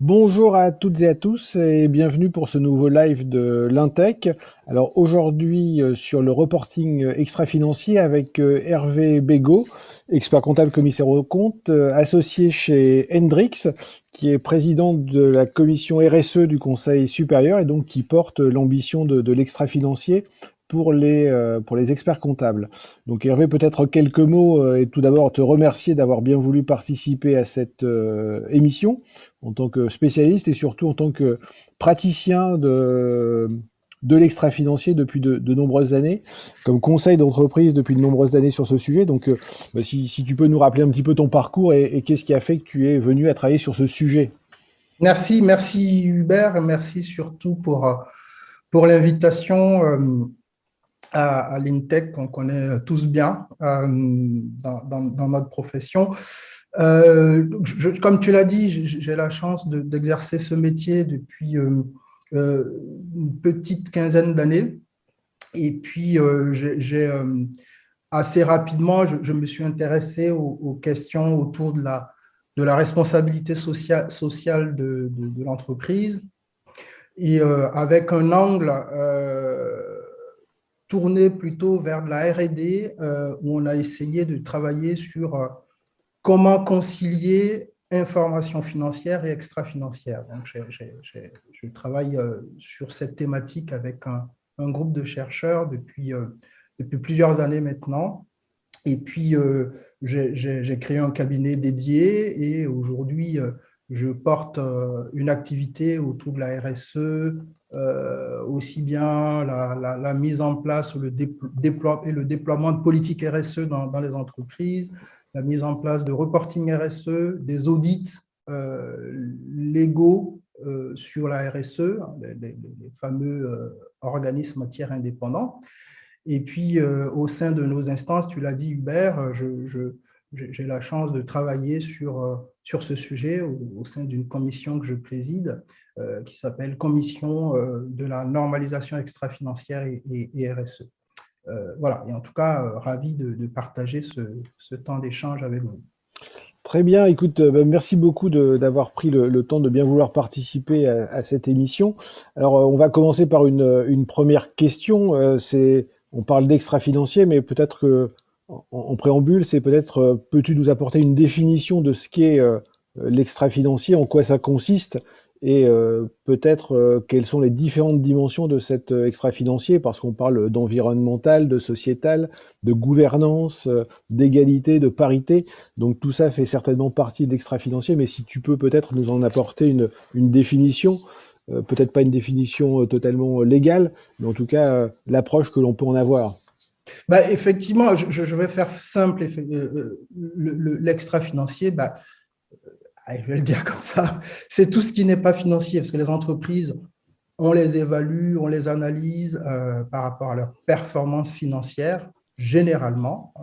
Bonjour à toutes et à tous et bienvenue pour ce nouveau live de l'Intech. Alors aujourd'hui sur le reporting extra-financier avec Hervé Bégaud, expert comptable commissaire aux comptes, associé chez Hendrix, qui est président de la commission RSE du Conseil supérieur et donc qui porte l'ambition de l'extra-financier pour les experts comptables. Donc Hervé, peut-être quelques mots et tout d'abord te remercier d'avoir bien voulu participer à cette émission en tant que spécialiste et surtout en tant que praticien de l'extra-financier depuis de nombreuses années, comme conseil d'entreprise depuis de nombreuses années sur ce sujet. Donc, si tu peux nous rappeler un petit peu ton parcours et qu'est-ce qui a fait que tu es venu à travailler sur ce sujet. Merci Hubert, merci surtout pour l'invitation à l'INTEC qu'on connaît tous bien dans notre profession. Comme tu l'as dit, j'ai la chance d'exercer ce métier depuis une petite quinzaine d'années. Et puis, assez rapidement, je me suis intéressé aux questions autour de la responsabilité sociale de l'entreprise et avec un angle tourné plutôt vers de la R&D où on a essayé de travailler sur comment concilier information financière et extra-financière. Donc, je travaille sur cette thématique avec un groupe de chercheurs depuis plusieurs années maintenant. Et puis, j'ai créé un cabinet dédié et aujourd'hui, je porte une activité autour de la RSE, aussi bien la mise en place et le déploiement de politiques RSE dans les entreprises, la mise en place de reporting RSE, des audits légaux sur la RSE, les fameux organismes tiers indépendants. Et puis, au sein de nos instances, tu l'as dit, Hubert, j'ai la chance de travailler sur ce sujet au sein d'une commission que je préside, qui s'appelle Commission de la normalisation extra-financière et RSE. Voilà, et en tout cas, ravi de partager ce temps d'échange avec vous. Très bien, écoute, merci beaucoup d'avoir pris le temps de bien vouloir participer à cette émission. Alors, on va commencer par une première question. On parle d'extra-financier, mais peut-être que en préambule, c'est peut-être, peux-tu nous apporter une définition de ce qu'est l'extra-financier, en quoi ça consiste, et peut-être quelles sont les différentes dimensions de cet extra-financier, parce qu'on parle d'environnemental, de sociétal, de gouvernance, d'égalité, de parité. Donc tout ça fait certainement partie de l'extra-financier, mais si tu peux peut-être nous en apporter une définition, peut-être pas une définition totalement légale, mais en tout cas l'approche que l'on peut en avoir. Bah, effectivement, je vais faire simple. L'extra-financier, bah, je vais le dire comme ça, c'est tout ce qui n'est pas financier, parce que les entreprises, on les évalue, on les analyse par rapport à leur performance financière, généralement.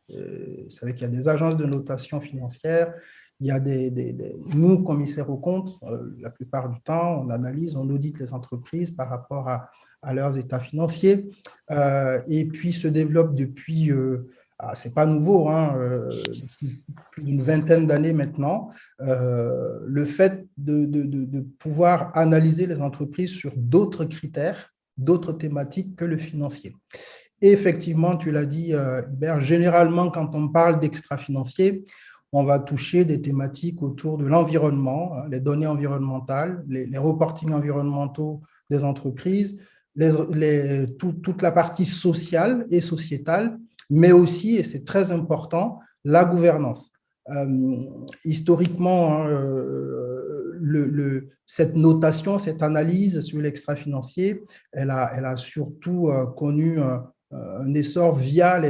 Vous savez qu'il y a des agences de notation financière, il y a nous, commissaires aux comptes, la plupart du temps, on analyse, on audite les entreprises par rapport à leurs états financiers. Et puis se développe depuis, c'est pas nouveau, hein, depuis plus d'une vingtaine d'années maintenant, le fait de pouvoir analyser les entreprises sur d'autres critères, d'autres thématiques que le financier. Et effectivement, tu l'as dit, Hubert, généralement, quand on parle d'extra-financier, on va toucher des thématiques autour de l'environnement, les données environnementales, les reportings environnementaux des entreprises, toute la partie sociale et sociétale, mais aussi, et c'est très important, la gouvernance. Historiquement, hein, cette notation, cette analyse sur l'extra-financier, elle a surtout connu un essor via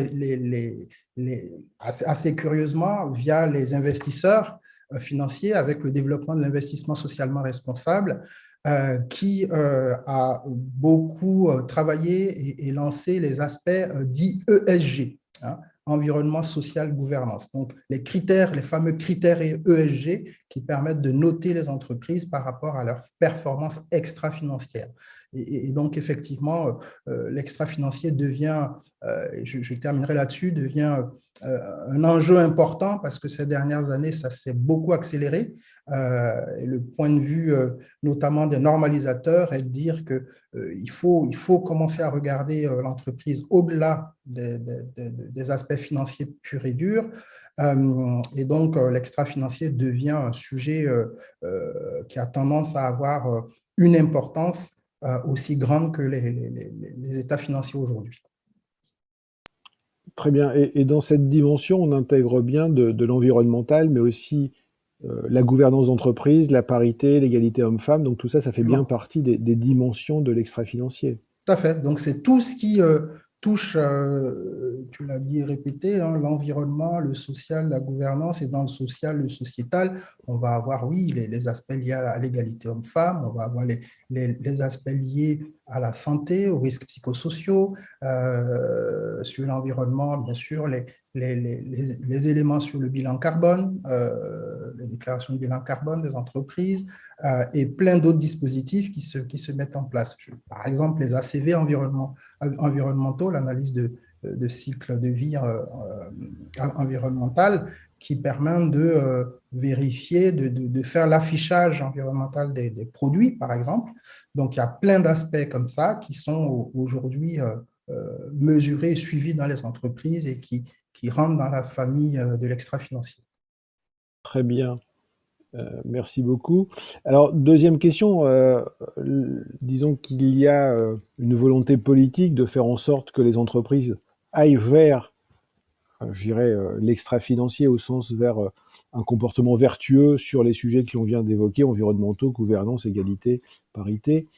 assez curieusement, via les investisseurs financiers avec le développement de l'investissement socialement responsable qui a beaucoup travaillé et lancé les aspects dits ESG, hein, environnement, social, gouvernance. Donc, les critères, les fameux critères ESG qui permettent de noter les entreprises par rapport à leur performance extra-financière. Et donc, effectivement, l'extra-financier devient je terminerai là-dessus, devient un enjeu important parce que ces dernières années, ça s'est beaucoup accéléré. Et le point de vue notamment des normalisateurs est de dire qu'il faut commencer à regarder l'entreprise au-delà des aspects financiers purs et durs. Et donc, l'extra-financier devient un sujet qui a tendance à avoir une importance aussi grande que les états financiers aujourd'hui. Très bien. Et dans cette dimension, on intègre bien de l'environnemental, mais aussi la gouvernance d'entreprise, la parité, l'égalité homme-femme. Donc tout ça, ça fait bien partie des dimensions de l'extra-financier. Tout à fait. Donc, c'est tout ce qui touche, tu l'as dit et répété, hein, l'environnement, le social, la gouvernance, et dans le social, le sociétal, on va avoir, oui, les aspects liés à l'égalité homme-femme, on va avoir les aspects liés à la santé, aux risques psychosociaux, sur l'environnement, bien sûr, les éléments sur le bilan carbone, les déclarations de bilan carbone des entreprises, et plein d'autres dispositifs qui se mettent en place. Par exemple, les ACV environnementaux, l'analyse de cycle de vie environnemental, qui permet de vérifier, de faire l'affichage environnemental des produits, par exemple. Donc, il y a plein d'aspects comme ça qui sont aujourd'hui mesurés et suivis dans les entreprises et qui rentrent dans la famille de l'extra-financier. Très bien. Merci beaucoup. Alors, deuxième question, disons qu'il y a une volonté politique de faire en sorte que les entreprises aillent vers, je dirais, l'extra-financier au sens vers un comportement vertueux sur les sujets que l'on vient d'évoquer, environnementaux, gouvernance, égalité, parité.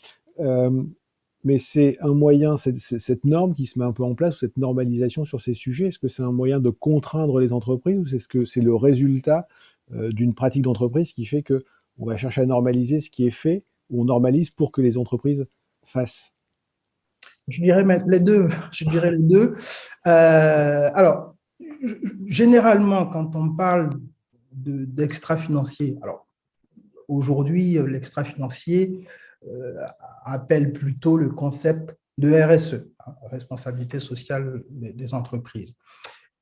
Mais c'est un moyen, cette norme qui se met un peu en place, cette normalisation sur ces sujets, est-ce que c'est un moyen de contraindre les entreprises ou est-ce que c'est le résultat d'une pratique d'entreprise qui fait qu'on va chercher à normaliser ce qui est fait ou on normalise pour que les entreprises fassent? Je dirais les deux. Je dirais les deux. Alors, généralement, quand on parle d'extra-financier, alors aujourd'hui, l'extra-financier appelle plutôt le concept de RSE, hein, responsabilité sociale des entreprises.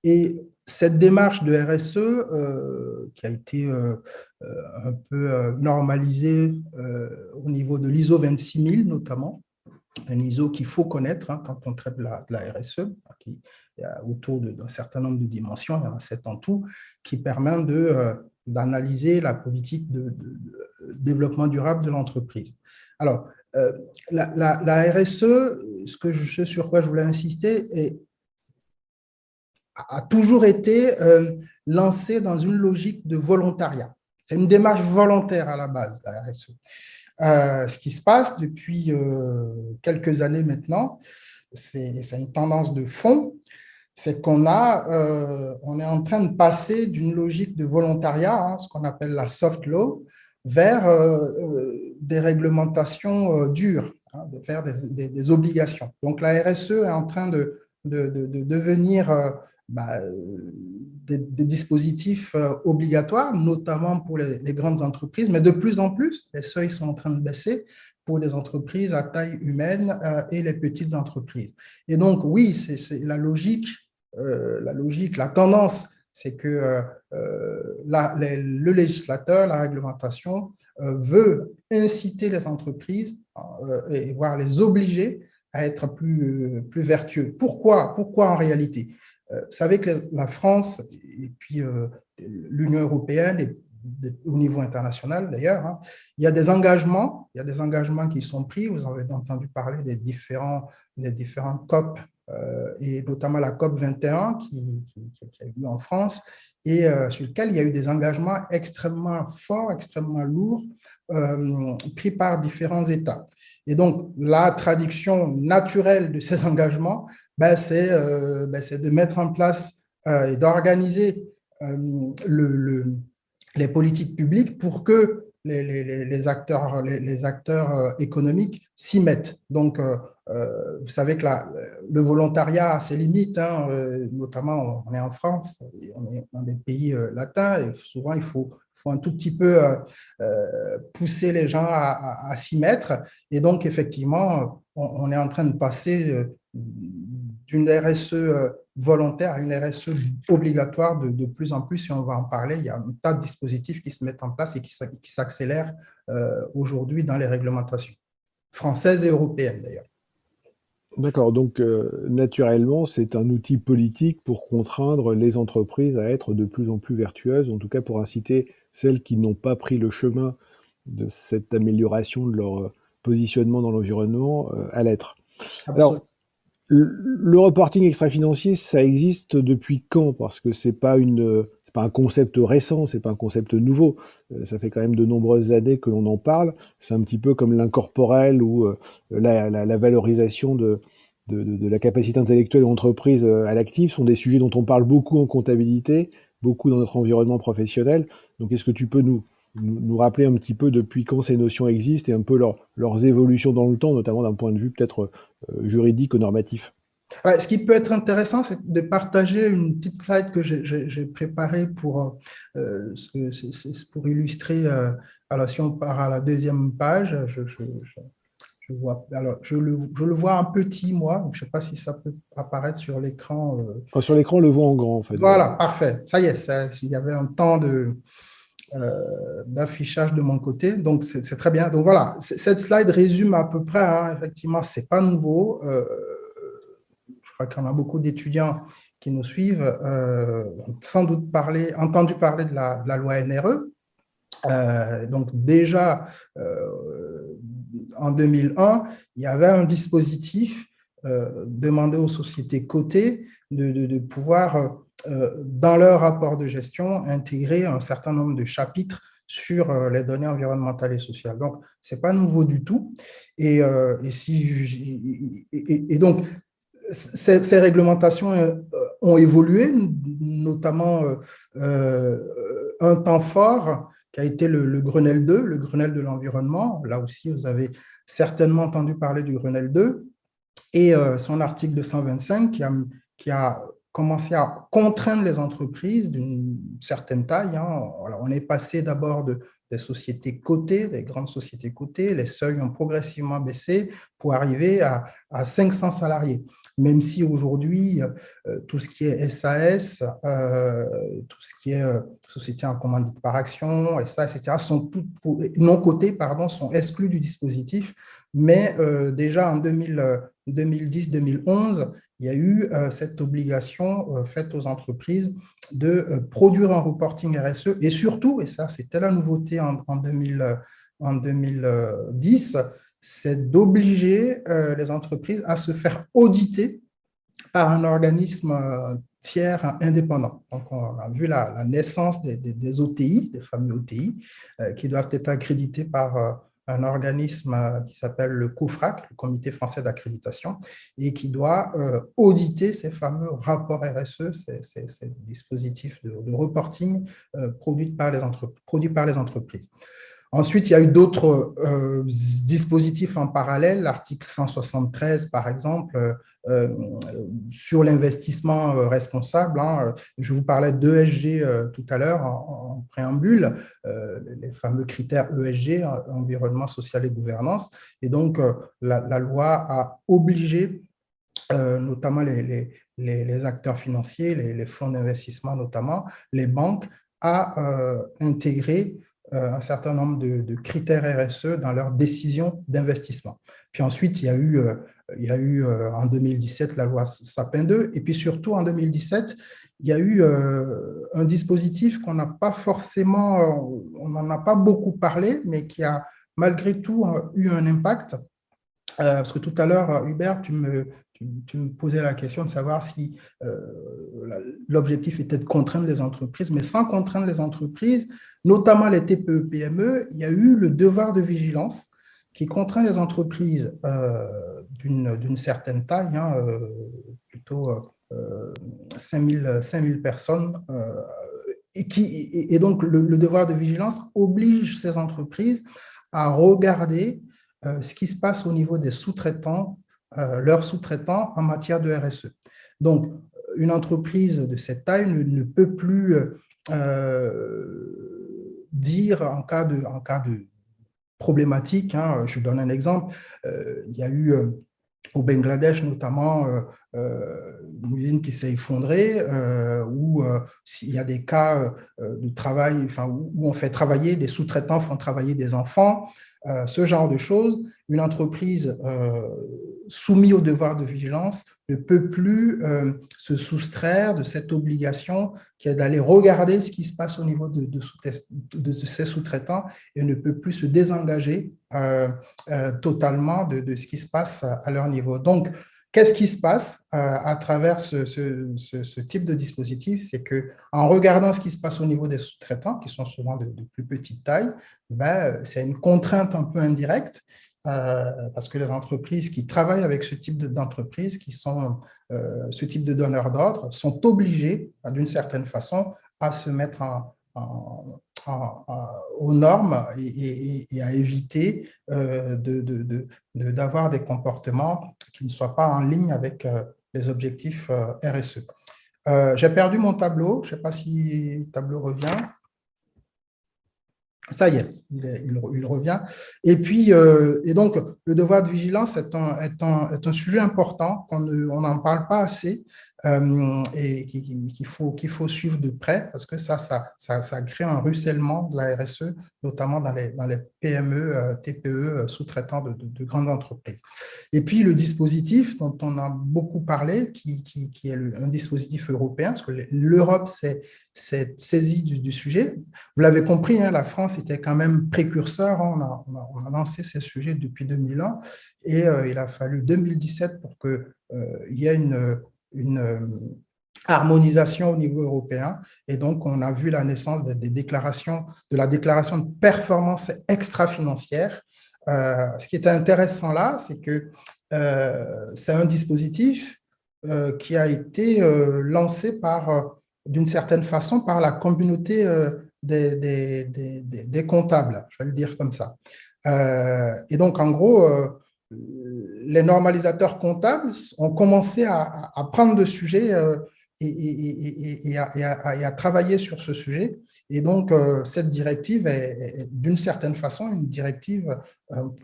Et cette démarche de RSE, qui a été un peu normalisée au niveau de l'ISO 26000 notamment, un ISO qu'il faut connaître hein, quand on traite de la RSE, qui est autour d'un certain nombre de dimensions, il y en a 7 en tout, qui permet d'analyser la politique de développement durable de l'entreprise. Alors, la RSE, ce sur quoi je voulais insister, a toujours été lancée dans une logique de volontariat. C'est une démarche volontaire à la base, la RSE. Ce qui se passe depuis quelques années maintenant, c'est une tendance de fond, c'est qu'on on est en train de passer d'une logique de volontariat, hein, ce qu'on appelle la soft law, vers des réglementations dures, hein, vers des obligations. Donc la RSE est en train de devenir des dispositifs obligatoires, notamment pour les grandes entreprises, mais de plus en plus, les seuils sont en train de baisser pour les entreprises à taille humaine et les petites entreprises. Et donc, oui, c'est la logique, la tendance, c'est que le législateur, la réglementation, veut inciter les entreprises et voire les obliger à être plus vertueux. Pourquoi en réalité? Vous savez que la France et puis l'Union européenne et au niveau international d'ailleurs, hein, il y a des engagements qui sont pris. Vous avez entendu parler des différents COP et notamment la COP 21 qui a eu lieu en France et sur lequel il y a eu des engagements extrêmement forts, extrêmement lourds pris par différents États. Et donc, la traduction naturelle de ces engagements, c'est de mettre en place et d'organiser les politiques publiques pour que les acteurs économiques s'y mettent. Donc, vous savez que le volontariat a ses limites, hein, notamment on est en France, on est dans des pays latins, et souvent il faut un tout petit peu pousser les gens à s'y mettre. Et donc, effectivement, on est en train de passer d'une RSE volontaire à une RSE obligatoire de plus en plus, et on va en parler. Il y a un tas de dispositifs qui se mettent en place et qui s'accélèrent aujourd'hui dans les réglementations françaises et européennes d'ailleurs. D'accord, donc naturellement, c'est un outil politique pour contraindre les entreprises à être de plus en plus vertueuses, en tout cas pour inciter celles qui n'ont pas pris le chemin de cette amélioration de leur positionnement dans l'environnement à l'être. Absolument. Alors, le reporting extra-financier, ça existe depuis quand? Parce que c'est pas un concept récent, c'est pas un concept nouveau. Ça fait quand même de nombreuses années que l'on en parle. C'est un petit peu comme l'incorporel ou la valorisation de la capacité intellectuelle de l'entreprise à l'actif sont des sujets dont on parle beaucoup en comptabilité, beaucoup dans notre environnement professionnel. Donc, est-ce que tu peux nous rappeler un petit peu depuis quand ces notions existent et un peu leurs évolutions dans le temps, notamment d'un point de vue peut-être juridique ou normatif? Ouais, ce qui peut être intéressant, c'est de partager une petite slide que j'ai préparée pour illustrer. Alors, si on part à la deuxième page, je vois, alors, je le vois en petit, moi. Je ne sais pas si ça peut apparaître sur l'écran. Enfin, sur l'écran, on le voit en grand, en fait. Voilà. Voilà, parfait. Ça y est, il y avait un temps d'affichage de mon côté, donc c'est très bien. Donc voilà, cette slide résume à peu près, hein, effectivement, ce n'est pas nouveau. Je crois qu'il y en a beaucoup d'étudiants qui nous suivent, sans doute entendu parler de la loi NRE. Donc déjà, en 2001, il y avait un dispositif demandé aux sociétés cotées de pouvoir, dans leur rapport de gestion, intégrer un certain nombre de chapitres sur les données environnementales et sociales. Donc, ce n'est pas nouveau du tout. Et donc, ces réglementations ont évolué, notamment un temps fort qui a été le Grenelle 2, le Grenelle de l'environnement. Là aussi, vous avez certainement entendu parler du Grenelle 2 et son article 225 qui a commencé à contraindre les entreprises d'une certaine taille. Hein. Alors, on est passé d'abord des sociétés cotées, des grandes sociétés cotées, les seuils ont progressivement baissé pour arriver à 500 salariés. Même si aujourd'hui, tout ce qui est SAS, tout ce qui est société en commandite par action, SAS, etc., sont non cotées, pardon, sont exclus du dispositif. Mais déjà en 2010-2011, il y a eu cette obligation faite aux entreprises de produire un reporting RSE et surtout, et ça c'était la nouveauté en 2010, c'est d'obliger les entreprises à se faire auditer par un organisme tiers indépendant. Donc, on a vu la naissance des OTI, des fameux OTI, qui doivent être accrédités par un organisme qui s'appelle le COFRAC, le Comité français d'accréditation, et qui doit auditer ces fameux rapports RSE, ces dispositifs de reporting produits par les entreprises. Ensuite, il y a eu d'autres dispositifs en parallèle, l'article 173 par exemple, sur l'investissement responsable. Hein. Je vous parlais d'ESG tout à l'heure en préambule, les fameux critères ESG, environnement, social et gouvernance. Et donc, la loi a obligé notamment les acteurs financiers, les fonds d'investissement notamment, les banques, à intégrer un certain nombre de critères RSE dans leurs décisions d'investissement. Puis ensuite, il y a eu en 2017 la loi Sapin 2, et puis surtout en 2017, il y a eu un dispositif qu'on n'a pas forcément, on n'en a pas beaucoup parlé, mais qui a malgré tout eu un impact. Parce que tout à l'heure, Hubert, tu me posais la question de savoir si l'objectif était de contraindre les entreprises, mais sans contraindre les entreprises, notamment les TPE-PME, il y a eu le devoir de vigilance qui contraint les entreprises d'une certaine taille, hein, plutôt 5000 personnes, et donc le devoir de vigilance oblige ces entreprises à regarder ce qui se passe au niveau des sous-traitants, leurs sous-traitants en matière de RSE. Donc, une entreprise de cette taille ne peut plus dire en cas de problématique, hein, je donne un exemple, il y a eu au Bangladesh notamment, une usine qui s'est effondrée, où s'il y a des cas de travail, enfin, où on fait travailler, des sous-traitants font travailler des enfants, ce genre de choses. Une entreprise soumise au devoir de vigilance ne peut plus se soustraire de cette obligation qui est d'aller regarder ce qui se passe au niveau de ses sous-traitants et ne peut plus se désengager totalement de ce qui se passe à leur niveau. Donc, qu'est-ce qui se passe à travers ce type de dispositif? C'est qu'en regardant ce qui se passe au niveau des sous-traitants, qui sont souvent de plus petite taille, ben, c'est une contrainte un peu indirecte parce que les entreprises qui travaillent avec ce type d'entreprises, qui sont ce type de donneurs d'ordre, sont obligées, d'une certaine façon, à se mettre aux normes et à éviter d'avoir des comportements qui ne soient pas en ligne avec les objectifs RSE. J'ai perdu mon tableau, je ne sais pas si le tableau revient. Ça y est, il revient. Et puis, et donc, le devoir de vigilance est un sujet important, on n'en parle pas assez et qu'il faut suivre de près parce que ça crée un ruissellement de la RSE, notamment dans les PME, TPE, sous-traitants de grandes entreprises. Et puis, le dispositif dont on a beaucoup parlé, qui est un dispositif européen, parce que l'Europe s'est saisie du sujet. Vous l'avez compris, hein, la France était quand même précurseur. Hein, on a lancé ces sujets depuis 2001 et il a fallu 2017 pour qu'il y ait une harmonisation au niveau européen. Et donc, on a vu la naissance de la déclaration de performance extra-financière. Ce qui est intéressant là, c'est que c'est un dispositif qui a été lancé d'une certaine façon par la communauté des comptables, je vais le dire comme ça. Et donc, en gros, les normalisateurs comptables ont commencé à prendre le sujet et à travailler sur ce sujet. Et donc, cette directive est d'une certaine façon une directive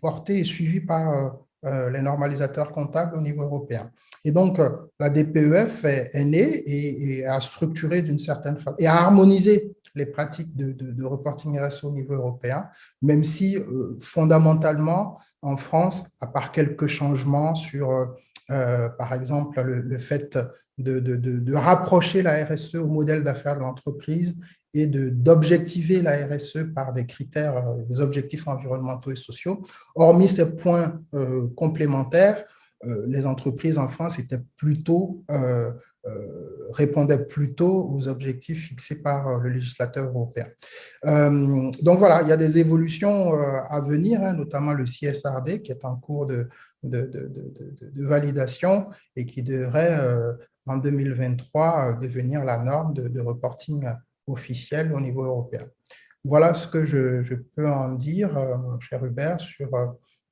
portée et suivie par les normalisateurs comptables au niveau européen. Et donc, la DPEF est née et a structuré d'une certaine façon et a harmonisé les pratiques de reporting RSE au niveau européen, même si fondamentalement, en France, à part quelques changements sur, par exemple, le fait de rapprocher la RSE au modèle d'affaires de l'entreprise et d'objectiver la RSE par des critères, des objectifs environnementaux et sociaux. Hormis ces points complémentaires, les entreprises en France répondaient plutôt aux objectifs fixés par le législateur européen. Donc voilà, il y a des évolutions à venir, hein, notamment le CSRD qui est en cours de validation et qui devrait en 2023 devenir la norme de reporting officiel au niveau européen. Voilà ce que je peux en dire, mon cher Hubert, sur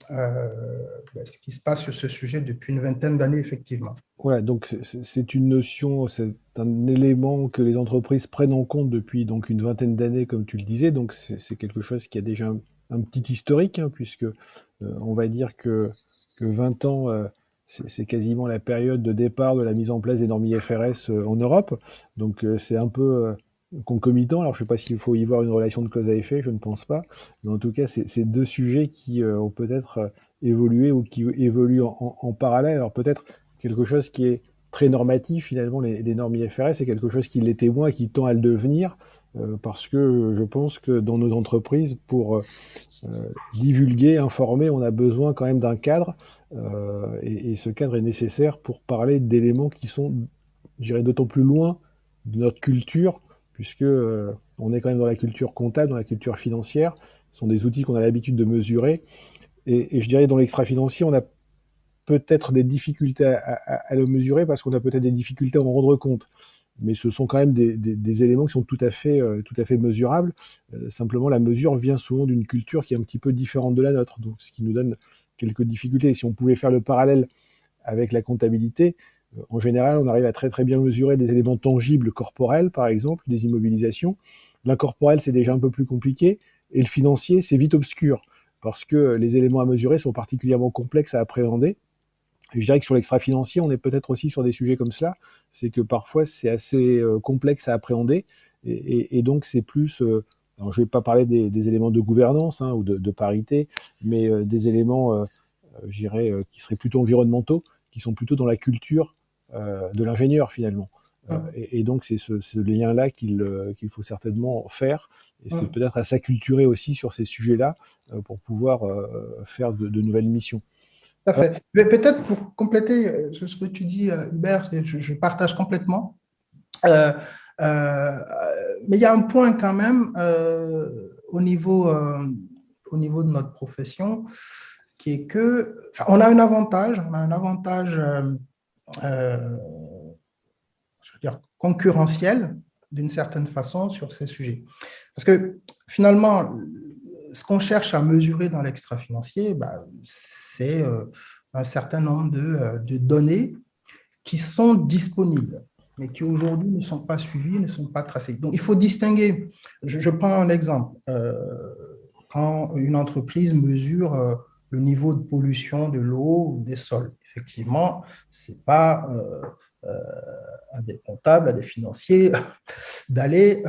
ce qui se passe sur ce sujet depuis une vingtaine d'années, effectivement. Voilà, donc c'est une notion, c'est un élément que les entreprises prennent en compte depuis donc une vingtaine d'années, comme tu le disais. Donc c'est quelque chose qui a déjà un petit historique, hein, puisque on va dire que 20 ans, c'est quasiment la période de départ de la mise en place des normes IFRS en Europe. Donc c'est un peu concomitant. Alors je ne sais pas s'il faut y voir une relation de cause à effet, je ne pense pas. Mais en tout cas, c'est deux sujets qui ont peut-être évolué ou qui évoluent en parallèle. Alors peut-être quelque chose qui est très normatif, finalement, les normes IFRS, c'est quelque chose qui l'était moins et qui tend à le devenir, parce que je pense que dans nos entreprises, pour divulguer, informer, on a besoin quand même d'un cadre, et ce cadre est nécessaire pour parler d'éléments qui sont, je dirais, d'autant plus loin de notre culture, puisque on est quand même dans la culture comptable, dans la culture financière. Ce sont des outils qu'on a l'habitude de mesurer, et je dirais dans l'extra-financier, on a peut-être des difficultés à le mesurer parce qu'on a peut-être des difficultés à en rendre compte. Mais ce sont quand même des éléments qui sont tout à fait mesurables. Simplement, la mesure vient souvent d'une culture qui est un petit peu différente de la nôtre, donc ce qui nous donne quelques difficultés. Et si on pouvait faire le parallèle avec la comptabilité, en général, on arrive à très très bien mesurer des éléments tangibles corporels, par exemple, des immobilisations. L'incorporel, c'est déjà un peu plus compliqué, et le financier, c'est vite obscur, parce que les éléments à mesurer sont particulièrement complexes à appréhender. Et je dirais que sur l'extra-financier, on est peut-être aussi sur des sujets comme cela, c'est que parfois c'est assez complexe à appréhender, et donc c'est plus, alors je ne vais pas parler des éléments de gouvernance ou de parité, mais des éléments, je dirais, qui seraient plutôt environnementaux, qui sont plutôt dans la culture de l'ingénieur finalement. Et donc c'est ce lien-là qu'il faut certainement faire, et c'est peut-être à s'acculturer aussi sur ces sujets-là pour pouvoir faire de nouvelles missions. Tout à fait. Mais peut-être pour compléter ce que tu dis, Hubert, je partage complètement. Euh, euh, mais il y a un point quand même au niveau de notre profession qui est que, enfin, on a un avantage euh, je veux dire, concurrentiel d'une certaine façon sur ces sujets. Parce que finalement, ce qu'on cherche à mesurer dans l'extra-financier, c'est un certain nombre de données qui sont disponibles, mais qui aujourd'hui ne sont pas suivies, ne sont pas tracées. Donc, il faut distinguer. Je prends un exemple. Quand une entreprise mesure le niveau de pollution de l'eau ou des sols, effectivement, ce n'est pas à des comptables, à des financiers, d'aller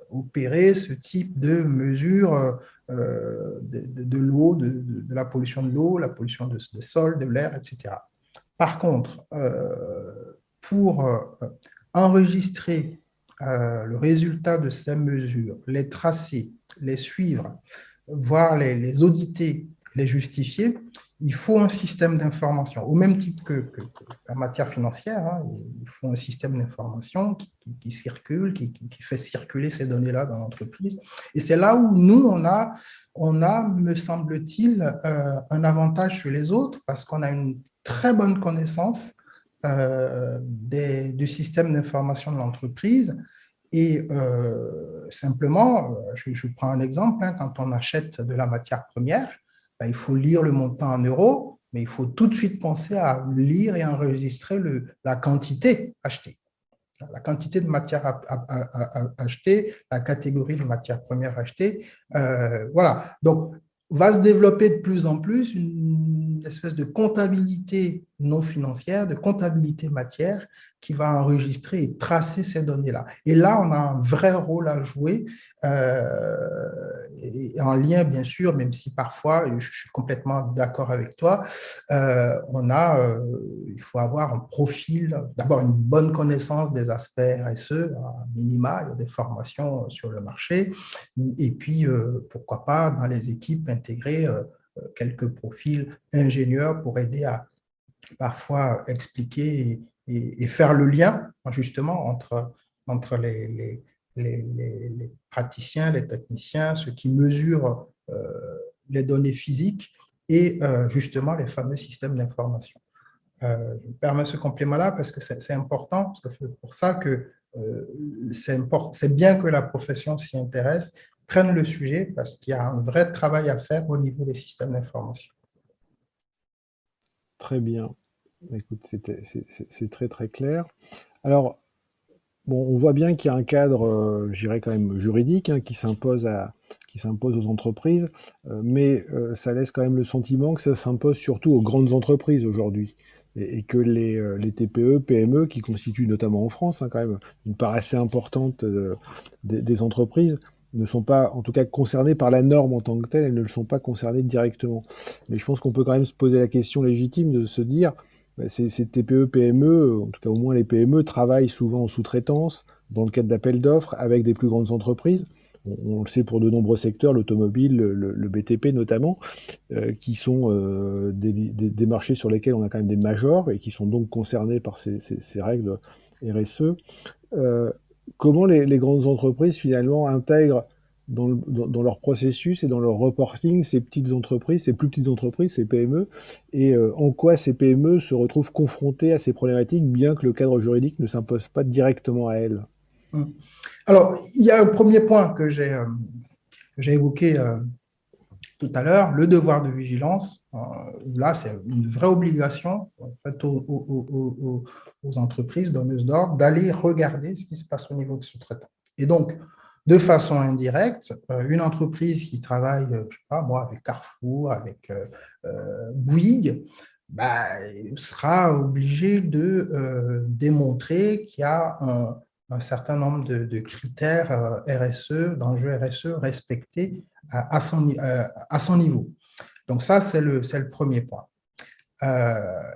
opérer ce type de mesure de l'eau, de la pollution de l'eau, la pollution des sols, de l'air, etc. Par contre, pour enregistrer le résultat de ces mesures, les tracer, les suivre, voire les auditer, les justifier, il faut un système d'information. Au même titre que la matière financière, il faut un système d'information qui circule, qui fait circuler ces données-là dans l'entreprise. Et c'est là où nous, on a me semble-t-il, un avantage sur les autres parce qu'on a une très bonne connaissance du système d'information de l'entreprise. Et simplement, je prends un exemple, quand on achète de la matière première, il faut lire le montant en euros, mais il faut tout de suite penser à lire et enregistrer la quantité achetée. La quantité de matière achetée, la catégorie de matières premières achetées. Voilà. Donc, va se développer de plus en plus une espèce de comptabilité non financière, de comptabilité matière qui va enregistrer et tracer ces données-là. Et là, on a un vrai rôle à jouer, et en lien, bien sûr, même si parfois, je suis complètement d'accord avec toi, il faut avoir un profil, d'abord une bonne connaissance des aspects RSE, à minima, il y a des formations sur le marché, et puis, pourquoi pas, dans les équipes, intégrer quelques profils ingénieurs pour aider à parfois expliquer et faire le lien, justement, entre les praticiens, les techniciens, ceux qui mesurent les données physiques et justement les fameux systèmes d'information. Je me permets ce complément-là parce que c'est important, parce que c'est pour ça que c'est bien que la profession s'y intéresse, prenne le sujet, parce qu'il y a un vrai travail à faire au niveau des systèmes d'information. Très bien. Écoute, c'est très très clair. Alors, bon, on voit bien qu'il y a un cadre, je dirais quand même juridique, qui s'impose aux entreprises, mais ça laisse quand même le sentiment que ça s'impose surtout aux grandes entreprises aujourd'hui, et que les TPE, PME, qui constituent notamment en France quand même une part assez importante des entreprises, ne sont pas, en tout cas, concernées par la norme en tant que telle, elles ne le sont pas concernées directement. Mais je pense qu'on peut quand même se poser la question légitime de se dire, ces TPE, PME, en tout cas au moins les PME, travaillent souvent en sous-traitance, dans le cadre d'appels d'offres, avec des plus grandes entreprises. On le sait pour de nombreux secteurs, l'automobile, le BTP notamment, qui sont des marchés sur lesquels on a quand même des majors et qui sont donc concernés par ces règles RSE. Euh, Comment les grandes entreprises finalement intègrent dans leur processus et dans leur reporting ces petites entreprises, ces plus petites entreprises, ces PME, et en quoi ces PME se retrouvent confrontées à ces problématiques, bien que le cadre juridique ne s'impose pas directement à elles. Alors, il y a un premier point que j'ai évoqué tout à l'heure, le devoir de vigilance. Là, c'est une vraie obligation faite aux entreprises donneuses d'ordre d'aller regarder ce qui se passe au niveau de sous-traitants. Et donc, de façon indirecte, une entreprise qui travaille, je sais pas moi, avec Carrefour, avec Bouygues, il sera obligé de démontrer qu'il y a un certain nombre de critères RSE, d'enjeux RSE respectés à son niveau. Donc ça, c'est le premier point.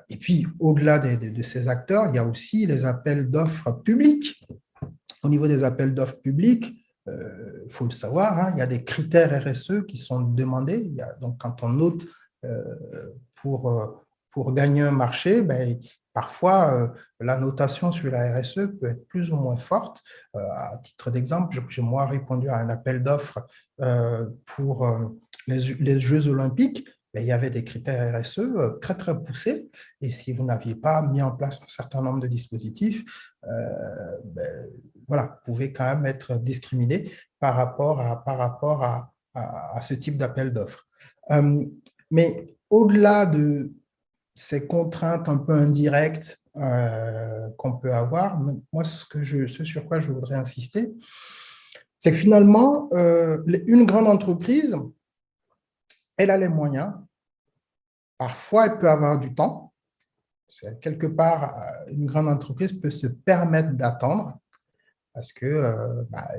Et puis, au-delà de ces acteurs, il y a aussi les appels d'offres publics. Au niveau des appels d'offres publics, il faut le savoir, hein, il y a des critères RSE qui sont demandés. Donc, quand on note pour gagner un marché, parfois, la notation sur la RSE peut être plus ou moins forte. À titre d'exemple, j'ai moi répondu à un appel d'offres pour les Jeux olympiques. Il y avait des critères RSE très, très poussés. Et si vous n'aviez pas mis en place un certain nombre de dispositifs, voilà, vous pouvez quand même être discriminé par rapport à ce type d'appel d'offres. Mais au-delà de ces contraintes un peu indirectes qu'on peut avoir, moi, ce sur quoi je voudrais insister, c'est que finalement, une grande entreprise, elle a les moyens. Parfois, elle peut avoir du temps. Quelque part, une grande entreprise peut se permettre d'attendre parce que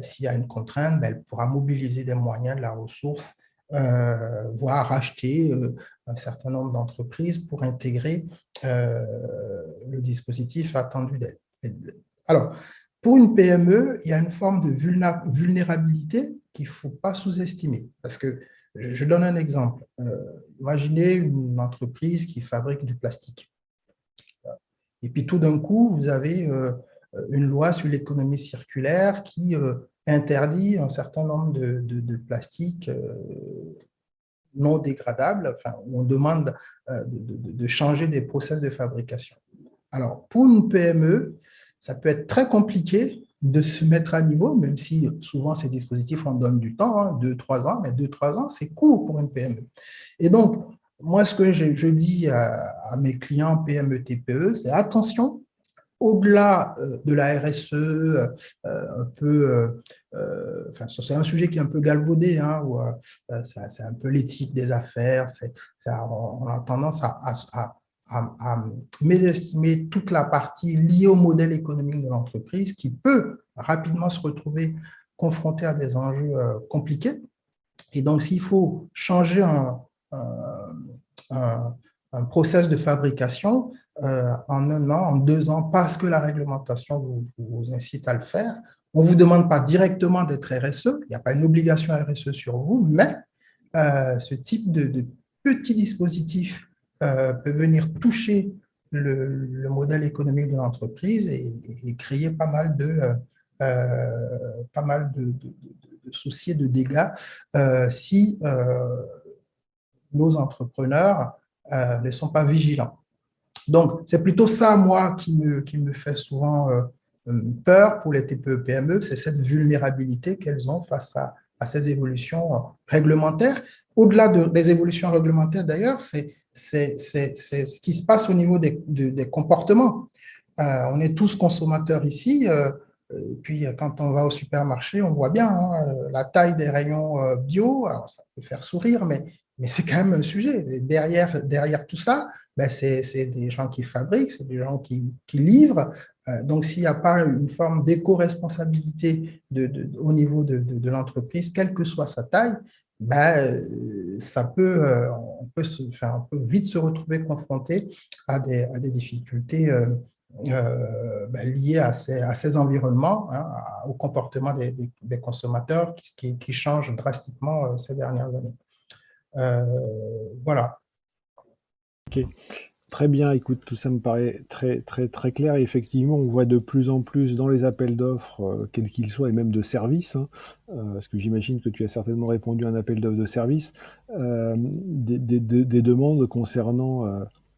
s'il y a une contrainte, elle pourra mobiliser des moyens, de la ressource, voire acheter un certain nombre d'entreprises pour intégrer le dispositif attendu d'elle. Alors, pour une PME, il y a une forme de vulnérabilité qu'il ne faut pas sous-estimer. Parce que, je donne un exemple. Imaginez une entreprise qui fabrique du plastique. Et puis tout d'un coup, vous avez une loi sur l'économie circulaire qui interdit un certain nombre de plastiques non dégradables, enfin, où on demande de changer des process de fabrication. Alors, pour une PME, ça peut être très compliqué de se mettre à niveau, même si souvent ces dispositifs, on donne du temps, hein, 2-3 ans, mais 2-3 ans, c'est court pour une PME. Et donc, moi, ce que je dis à mes clients PME, TPE, c'est attention, au-delà de la RSE, un peu, enfin, c'est un sujet qui est un peu galvaudé, hein, où c'est un peu l'éthique des affaires, on a tendance à mésestimer toute la partie liée au modèle économique de l'entreprise qui peut rapidement se retrouver confronté à des enjeux compliqués. Et donc, s'il faut changer un process de fabrication en 1 an, en 2 ans, parce que la réglementation vous incite à le faire, on ne vous demande pas directement d'être RSE, il n'y a pas une obligation RSE sur vous, mais ce type de petit dispositif peut venir toucher le modèle économique de l'entreprise et créer pas mal de soucis et de dégâts si nos entrepreneurs ne sont pas vigilants. Donc, c'est plutôt ça, moi, qui me fait souvent peur pour les TPE-PME, c'est cette vulnérabilité qu'elles ont face à ces évolutions réglementaires. Au-delà des évolutions réglementaires, d'ailleurs, c'est ce qui se passe au niveau des comportements. On est tous consommateurs ici. Et puis, quand on va au supermarché, on voit bien hein, la taille des rayons bio. Alors, ça peut faire sourire, mais c'est quand même un sujet. Et derrière tout ça, c'est des gens qui fabriquent, c'est des gens qui livrent. Donc, s'il n'y a pas une forme d'éco-responsabilité au niveau de l'entreprise, quelle que soit sa taille, on peut vite se retrouver confronté à des difficultés liées à ces environnements, hein, au comportement des consommateurs qui changent drastiquement ces dernières années. Voilà. Ok, très bien. Écoute, tout ça me paraît très, très, très clair. Et effectivement, on voit de plus en plus dans les appels d'offres, quels qu'ils soient, et même de services, hein, parce que j'imagine que tu as certainement répondu à un appel d'offres de service, des demandes concernant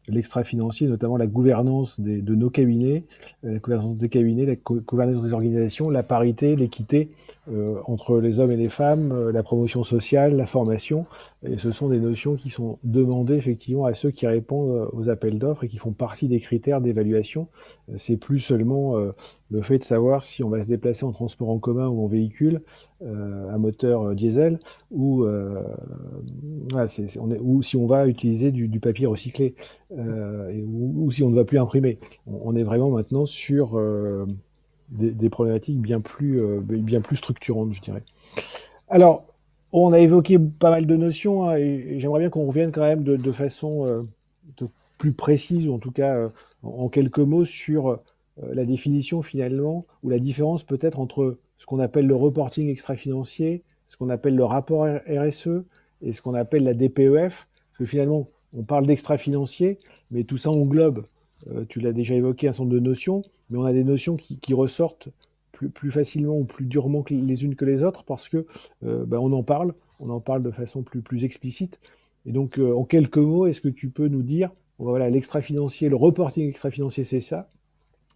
l'extra-financier, notamment la gouvernance de nos cabinets, la gouvernance des cabinets, la gouvernance des organisations, la parité, l'équité entre les hommes et les femmes, la promotion sociale, la formation. Et ce sont des notions qui sont demandées effectivement à ceux qui répondent aux appels d'offres et qui font partie des critères d'évaluation. C'est plus seulement le fait de savoir si on va se déplacer en transport en commun ou en véhicule à moteur diesel, ou, voilà, ou si on va utiliser du papier recyclé, ou si on ne va plus imprimer. On est vraiment maintenant sur des problématiques bien plus structurantes, je dirais. Alors, on a évoqué pas mal de notions, hein, et j'aimerais bien qu'on revienne quand même de façon plus précise, ou en tout cas en quelques mots, sur la définition finalement, ou la différence peut-être entre ce qu'on appelle le reporting extra-financier, ce qu'on appelle le rapport RSE, et ce qu'on appelle la DPEF. Parce que finalement, on parle d'extra-financier, mais tout ça englobe, tu l'as déjà évoqué, un certain nombre de notions, mais on a des notions qui ressortent plus facilement ou plus durement les unes que les autres, parce que on en parle de façon plus explicite. Et donc, en quelques mots, est-ce que tu peux nous dire, voilà, l'extra-financier, le reporting extra-financier, c'est ça,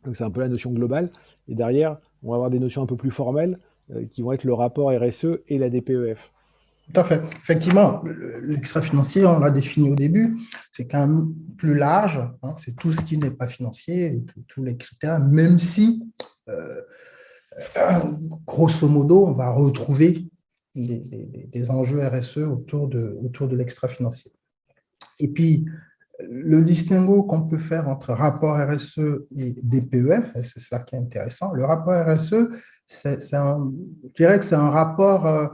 donc c'est un peu la notion globale, et derrière, on va avoir des notions un peu plus formelles, qui vont être le rapport RSE et la DPEF. Tout à fait. Effectivement, l'extra-financier, on l'a défini au début, c'est quand même plus large, hein, c'est tout ce qui n'est pas financier, tous les critères, même si, euh, grosso modo, on va retrouver des enjeux RSE autour de l'extra-financier. Et puis, le distinguo qu'on peut faire entre rapport RSE et DPEF, c'est ça qui est intéressant. Le rapport RSE, je dirais que c'est un rapport,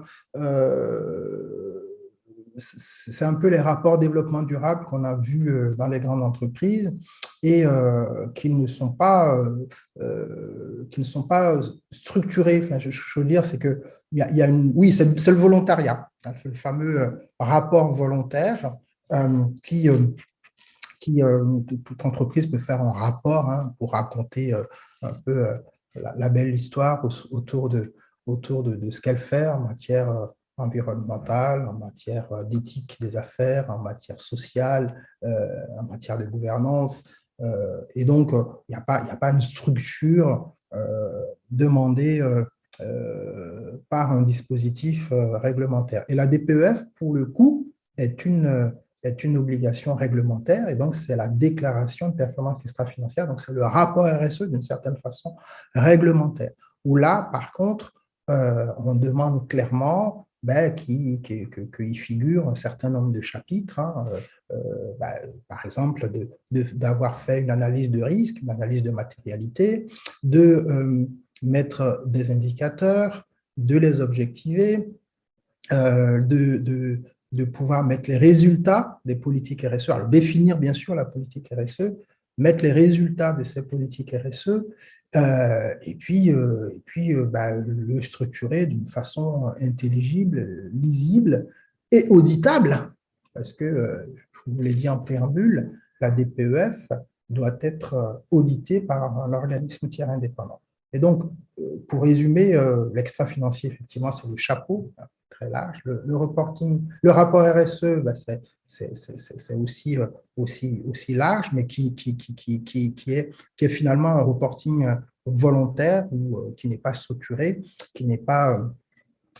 c'est un peu les rapports développement durable qu'on a vus dans les grandes entreprises et qui ne sont pas structurés. Enfin, je veux dire, c'est que il y a oui, c'est le volontariat, hein, le fameux rapport volontaire qui toute entreprise peut faire un rapport, hein, pour raconter un peu la belle histoire autour de ce qu'elle fait en matière environnementale, en matière d'éthique des affaires, en matière sociale, en matière de gouvernance. Et donc, il n'y a pas une structure demandée par un dispositif réglementaire. Et la DPEF, pour le coup, est une obligation réglementaire, et donc c'est la déclaration de performance extra-financière, donc c'est le rapport RSE d'une certaine façon réglementaire, où là, par contre, on demande clairement qu'il figure un certain nombre de chapitres, hein, par exemple, d'avoir fait une analyse de risque, une analyse de matérialité, de mettre des indicateurs, de les objectiver, de pouvoir mettre les résultats des politiques RSE, alors définir bien sûr la politique RSE, mettre les résultats de ces politiques RSE, et puis le structurer d'une façon intelligible, lisible et auditable, parce que, je vous l'ai dit en préambule, la DPEF doit être auditée par un organisme tiers indépendant. Et donc, pour résumer, l'extra-financier, effectivement, c'est le chapeau, très large. Le reporting, le rapport RSE, c'est aussi large, mais qui est finalement un reporting volontaire, ou qui n'est pas structuré, qui n'est pas,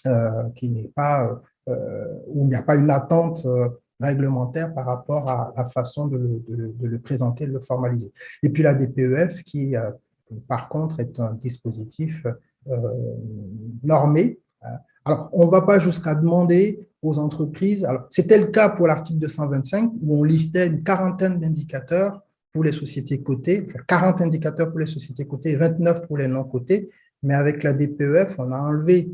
où il n'y a pas une attente réglementaire par rapport à la façon de le présenter, de le formaliser. Et puis la DPEF, qui par contre est un dispositif normé. Alors, on ne va pas jusqu'à demander aux entreprises, alors c'était le cas pour l'article 225, où on listait une quarantaine d'indicateurs pour les sociétés cotées, enfin 40 indicateurs pour les sociétés cotées et 29 pour les non cotées, mais avec la DPEF, on a enlevé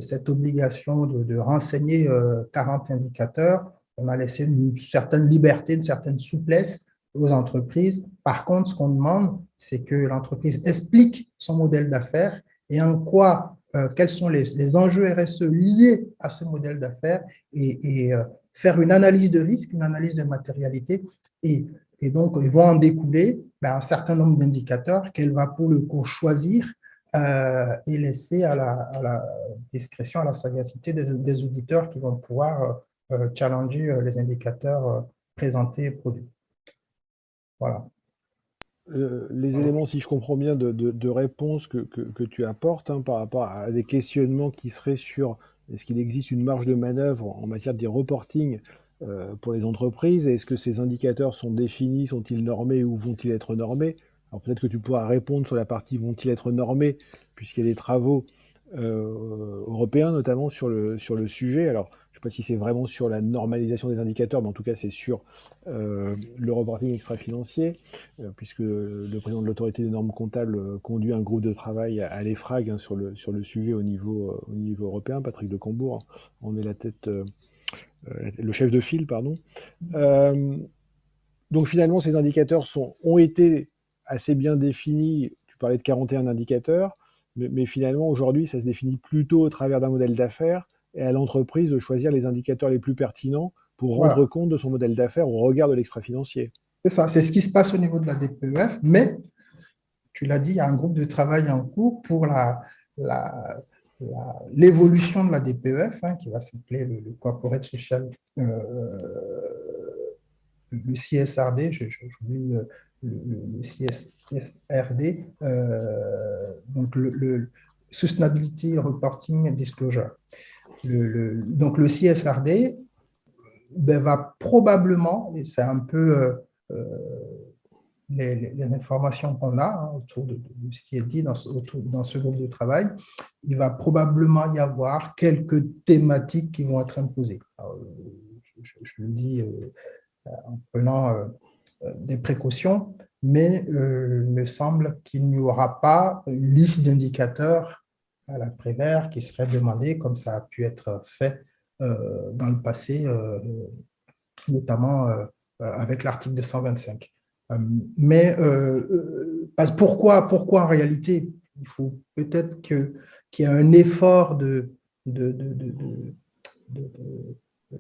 cette obligation de renseigner 40 indicateurs, on a laissé une certaine liberté, une certaine souplesse aux entreprises. Par contre, ce qu'on demande, c'est que l'entreprise explique son modèle d'affaires et en quoi, quels sont les enjeux RSE liés à ce modèle d'affaires, et faire une analyse de risque, une analyse de matérialité, et donc ils vont en découler un certain nombre d'indicateurs qu'elle va pour le coup choisir et laisser à la discrétion, à la sagacité des auditeurs qui vont pouvoir challenger les indicateurs présentés et produits. Voilà. Les éléments, si je comprends bien, de réponse que tu apportes, hein, par rapport à des questionnements qui seraient sur est-ce qu'il existe une marge de manœuvre en matière de reporting pour les entreprises, est-ce que ces indicateurs sont définis, sont-ils normés ou vont-ils être normés? Alors peut-être que tu pourras répondre sur la partie vont-ils être normés, puisqu'il y a des travaux européens notamment sur le sujet. Alors je ne sais pas si c'est vraiment sur la normalisation des indicateurs, mais en tout cas c'est sur le reporting extra-financier, puisque le président de l'autorité des normes comptables conduit un groupe de travail à l'EFRAG hein, sur le sujet au niveau européen. Patrick de Cambourg en est la tête, le chef de file, pardon. Donc finalement, ces indicateurs ont été assez bien définis. Tu parlais de 41 indicateurs, mais finalement, aujourd'hui, ça se définit plutôt au travers d'un modèle d'affaires et à l'entreprise de choisir les indicateurs les plus pertinents pour rendre Voilà, compte de son modèle d'affaires au regard de l'extra-financier. c'est ça, c'est ce qui se passe au niveau de la DPEF, mais tu l'as dit, il y a un groupe de travail en cours pour la- l'évolution de la DPEF, hein, qui va s'appeler le Corporate Social, le CSRD, j'oublie le CSRD, donc le Sustainability Reporting Disclosure. Donc le CSRD ben, va probablement, et c'est un peu les informations qu'on a hein, autour de ce qui est dit dans ce groupe de travail, il va probablement y avoir quelques thématiques qui vont être imposées. Alors, je le dis en prenant des précautions, mais il me semble qu'il n'y aura pas une liste d'indicateurs à la Prévert qui serait demandée comme ça a pu être fait dans le passé, notamment avec l'article 225. Mais pourquoi en réalité il faut peut-être qu'il y ait un effort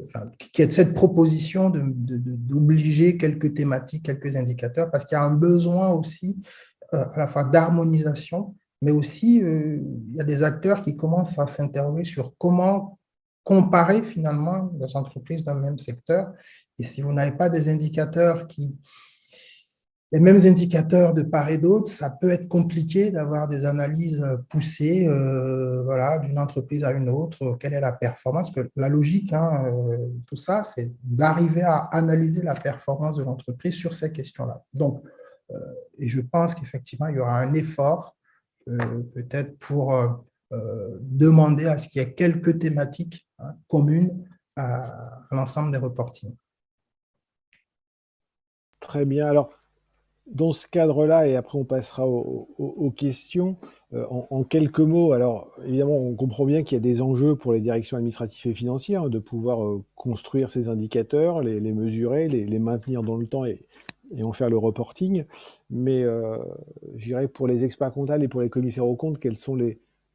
enfin, qu'il y ait cette proposition d'obliger quelques thématiques, quelques indicateurs, parce qu'il y a un besoin aussi à la fois d'harmonisation, mais aussi il y a des acteurs qui commencent à s'interroger sur comment comparer finalement les entreprises d'un même secteur. Et si vous n'avez pas des indicateurs les mêmes indicateurs de part et d'autre, ça peut être compliqué d'avoir des analyses poussées voilà, d'une entreprise à une autre. Quelle est la performance? Parce que la logique, hein, tout ça, c'est d'arriver à analyser la performance de l'entreprise sur ces questions-là. Donc, et je pense qu'effectivement, il y aura un effort peut-être pour demander à ce qu'il y ait quelques thématiques hein, communes à l'ensemble des reportings. Très bien. Alors, dans ce cadre-là, et après on passera aux questions, en quelques mots, alors évidemment on comprend bien qu'il y a des enjeux pour les directions administratives et financières hein, de pouvoir construire ces indicateurs, les mesurer, les maintenir dans le temps et en faire le reporting. Mais je dirais pour les experts comptables et pour les commissaires aux comptes, quels sont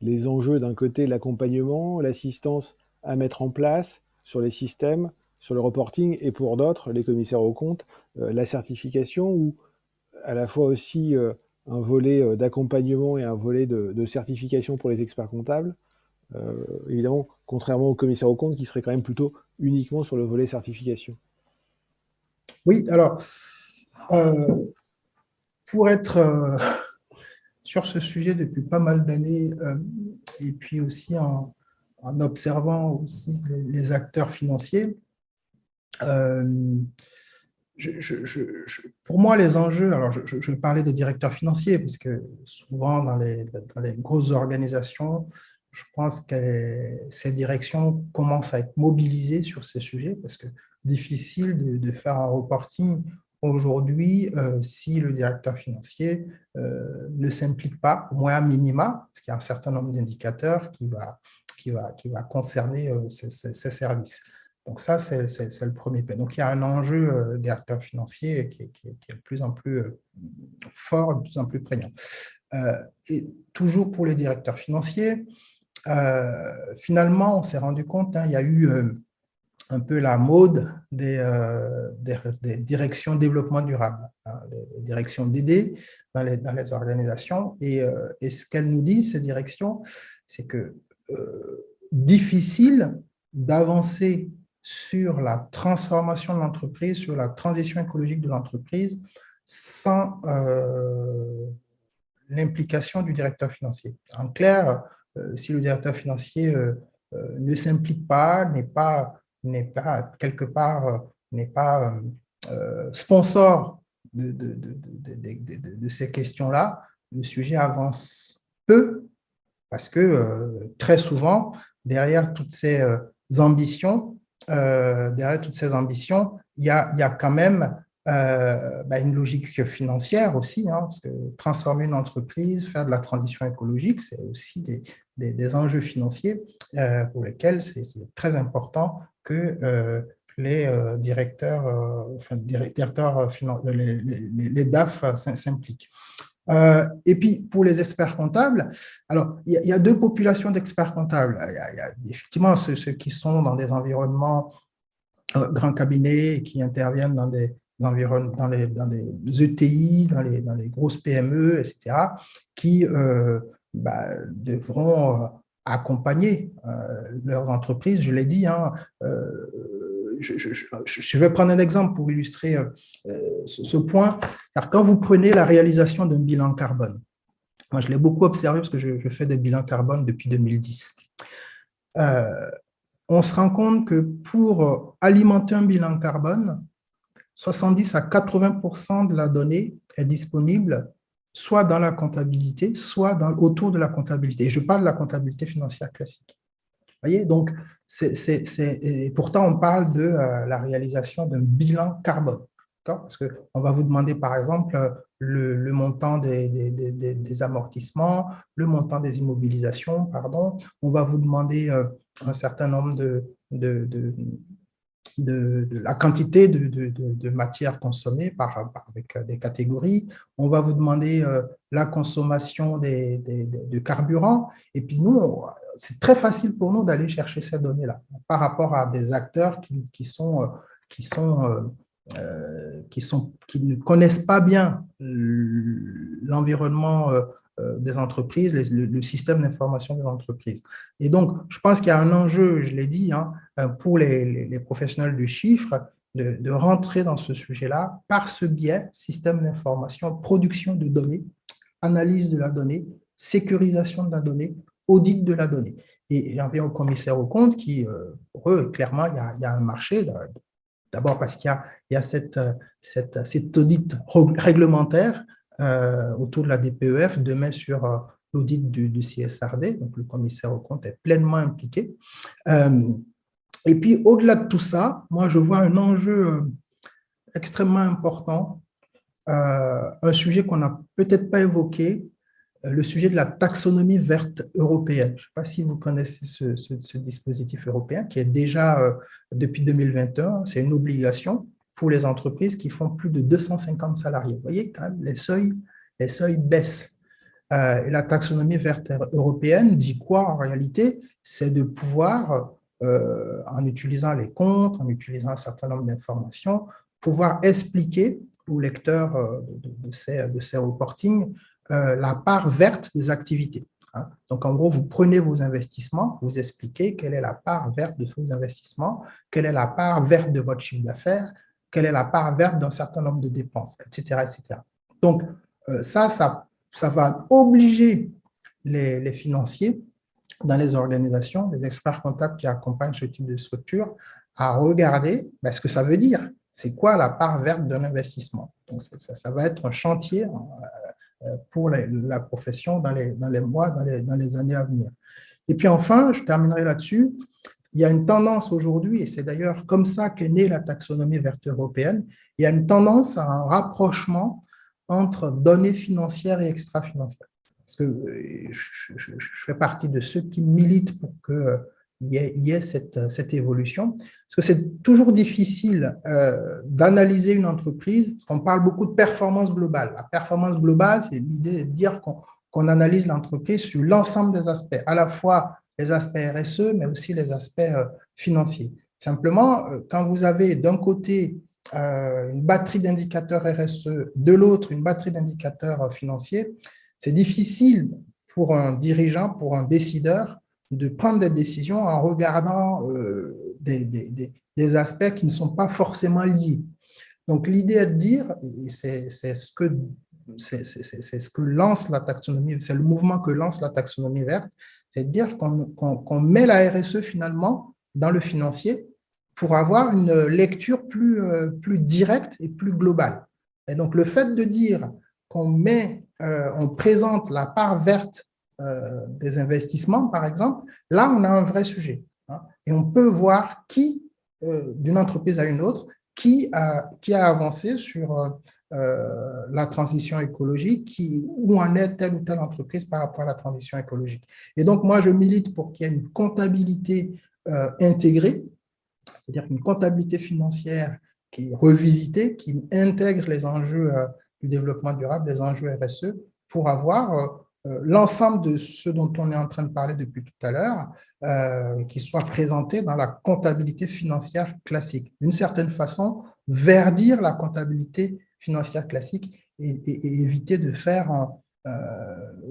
les enjeux d'un côté, l'accompagnement, l'assistance à mettre en place sur les systèmes, sur le reporting, et pour d'autres, les commissaires aux comptes, la certification ou à la fois aussi un volet d'accompagnement et un volet de certification pour les experts comptables. Évidemment, contrairement au commissaire aux comptes qui serait quand même plutôt uniquement sur le volet certification. Oui, alors, euh, pour être sur ce sujet depuis pas mal d'années, et puis aussi en observant aussi les acteurs financiers, euh, pour moi, les enjeux, alors je parlais des directeurs financiers, parce que souvent dans les grosses organisations, je pense que ces directions commencent à être mobilisées sur ces sujets, parce que difficile de faire un reporting aujourd'hui si le directeur financier ne s'implique pas, au moins à minima, parce qu'il y a un certain nombre d'indicateurs qui va concerner ces services. Donc ça, c'est le premier point. Donc il y a un enjeu directeur financier qui est de plus en plus fort, de plus en plus prégnant. Et toujours pour les directeurs financiers, finalement, on s'est rendu compte, hein, il y a eu un peu la mode des directions développement durable, hein, les directions DD dans les organisations. Et ce qu'elles nous disent, ces directions, c'est que difficile d'avancer sur la transformation de l'entreprise, sur la transition écologique de l'entreprise, sans l'implication du directeur financier. En clair, si le directeur financier ne s'implique pas, n'est pas quelque part, n'est pas sponsor de ces questions-là, le sujet avance peu parce que très souvent, derrière toutes ces ambitions, il y a quand même une logique financière aussi, hein, parce que transformer une entreprise, faire de la transition écologique, c'est aussi des enjeux financiers pour lesquels c'est très important que les directeurs, les DAF s'impliquent. Et puis, pour les experts comptables, alors, il y a deux populations d'experts comptables. Il y a effectivement ceux qui sont dans des environnements grands cabinets et qui interviennent dans des dans des ETI, dans les grosses PME, etc., qui devront accompagner leurs entreprises. Je l'ai dit, hein, je vais prendre un exemple pour illustrer ce point. Car quand vous prenez la réalisation d'un bilan carbone, moi je l'ai beaucoup observé parce que je fais des bilans carbone depuis 2010. On se rend compte que pour alimenter un bilan carbone, 70 à 80% de la donnée est disponible soit dans la comptabilité, soit autour de la comptabilité. Et je parle de la comptabilité financière classique. Vous voyez, donc, et pourtant, on parle de la réalisation d'un bilan carbone. Parce qu'on va vous demander, par exemple, le montant des amortissements, le montant des immobilisations, pardon. On va vous demander un certain nombre de la quantité de matière consommée avec des catégories. On va vous demander la consommation de carburant. Et puis nous, c'est très facile pour nous d'aller chercher ces données-là par rapport à des acteurs qui ne connaissent pas bien l'environnement des entreprises, le système d'information des entreprises. Et donc, je pense qu'il y a un enjeu, je l'ai dit, hein, pour les professionnels du chiffre, de rentrer dans ce sujet-là par ce biais, système d'information, production de données, analyse de la donnée, sécurisation de la donnée, audit de la donnée. Et j'en viens au commissaire aux comptes qui, pour eux, clairement, il y a un marché. D'abord parce qu'il y a cet audit réglementaire autour de la DPEF, demain sur l'audit du CSRD, donc le commissaire aux comptes est pleinement impliqué. Et puis, au-delà de tout ça, moi, je vois un enjeu extrêmement important, un sujet qu'on n'a peut-être pas évoqué, le sujet de la taxonomie verte européenne. Je ne sais pas si vous connaissez ce dispositif européen qui est déjà, depuis 2021, c'est une obligation pour les entreprises qui font plus de 250 salariés. Vous voyez, quand même, les seuils baissent. Et la taxonomie verte européenne dit quoi en réalité? C'est de pouvoir, en utilisant les comptes, en utilisant un certain nombre d'informations, pouvoir expliquer aux lecteurs de ces reportings la part verte des activités. Hein. Donc, en gros, vous prenez vos investissements, vous expliquez quelle est la part verte de vos investissements, quelle est la part verte de votre chiffre d'affaires, quelle est la part verte d'un certain nombre de dépenses, etc. etc. Donc, ça va obliger les financiers dans les organisations, les experts comptables qui accompagnent ce type de structure, à regarder ce que ça veut dire. C'est quoi la part verte d'un investissement? Donc, ça va être un chantier pour la profession dans les mois, dans les années à venir. Et puis enfin, je terminerai là-dessus, il y a une tendance aujourd'hui, et c'est d'ailleurs comme ça qu'est née la taxonomie verte européenne, il y a une tendance à un rapprochement entre données financières et extra-financières. Parce que je fais partie de ceux qui militent pour qu'il y ait cette évolution. Parce que c'est toujours difficile d'analyser une entreprise. On parle beaucoup de performance globale. La performance globale, c'est l'idée de dire qu'on analyse l'entreprise sur l'ensemble des aspects, à la fois les aspects RSE, mais aussi les aspects financiers. Simplement, quand vous avez d'un côté une batterie d'indicateurs RSE, de l'autre une batterie d'indicateurs financiers, c'est difficile pour un dirigeant, pour un décideur, de prendre des décisions en regardant des aspects qui ne sont pas forcément liés. Donc, l'idée est de dire, et c'est ce que lance la taxonomie, c'est le mouvement que lance la taxonomie verte, c'est de dire qu'on met la RSE finalement dans le financier pour avoir une lecture plus directe et plus globale. Et donc, le fait de dire on présente la part verte des investissements, par exemple, là, on a un vrai sujet. Hein, et on peut voir d'une entreprise à une autre, qui a avancé sur la transition écologique, où en est telle ou telle entreprise par rapport à la transition écologique. Et donc, moi, je milite pour qu'il y ait une comptabilité intégrée, c'est-à-dire une comptabilité financière qui est revisitée, qui intègre les enjeux du développement durable, les enjeux RSE, pour avoir l'ensemble de ce dont on est en train de parler depuis tout à l'heure, qui soit présenté dans la comptabilité financière classique. D'une certaine façon, verdir la comptabilité financière classique et éviter de faire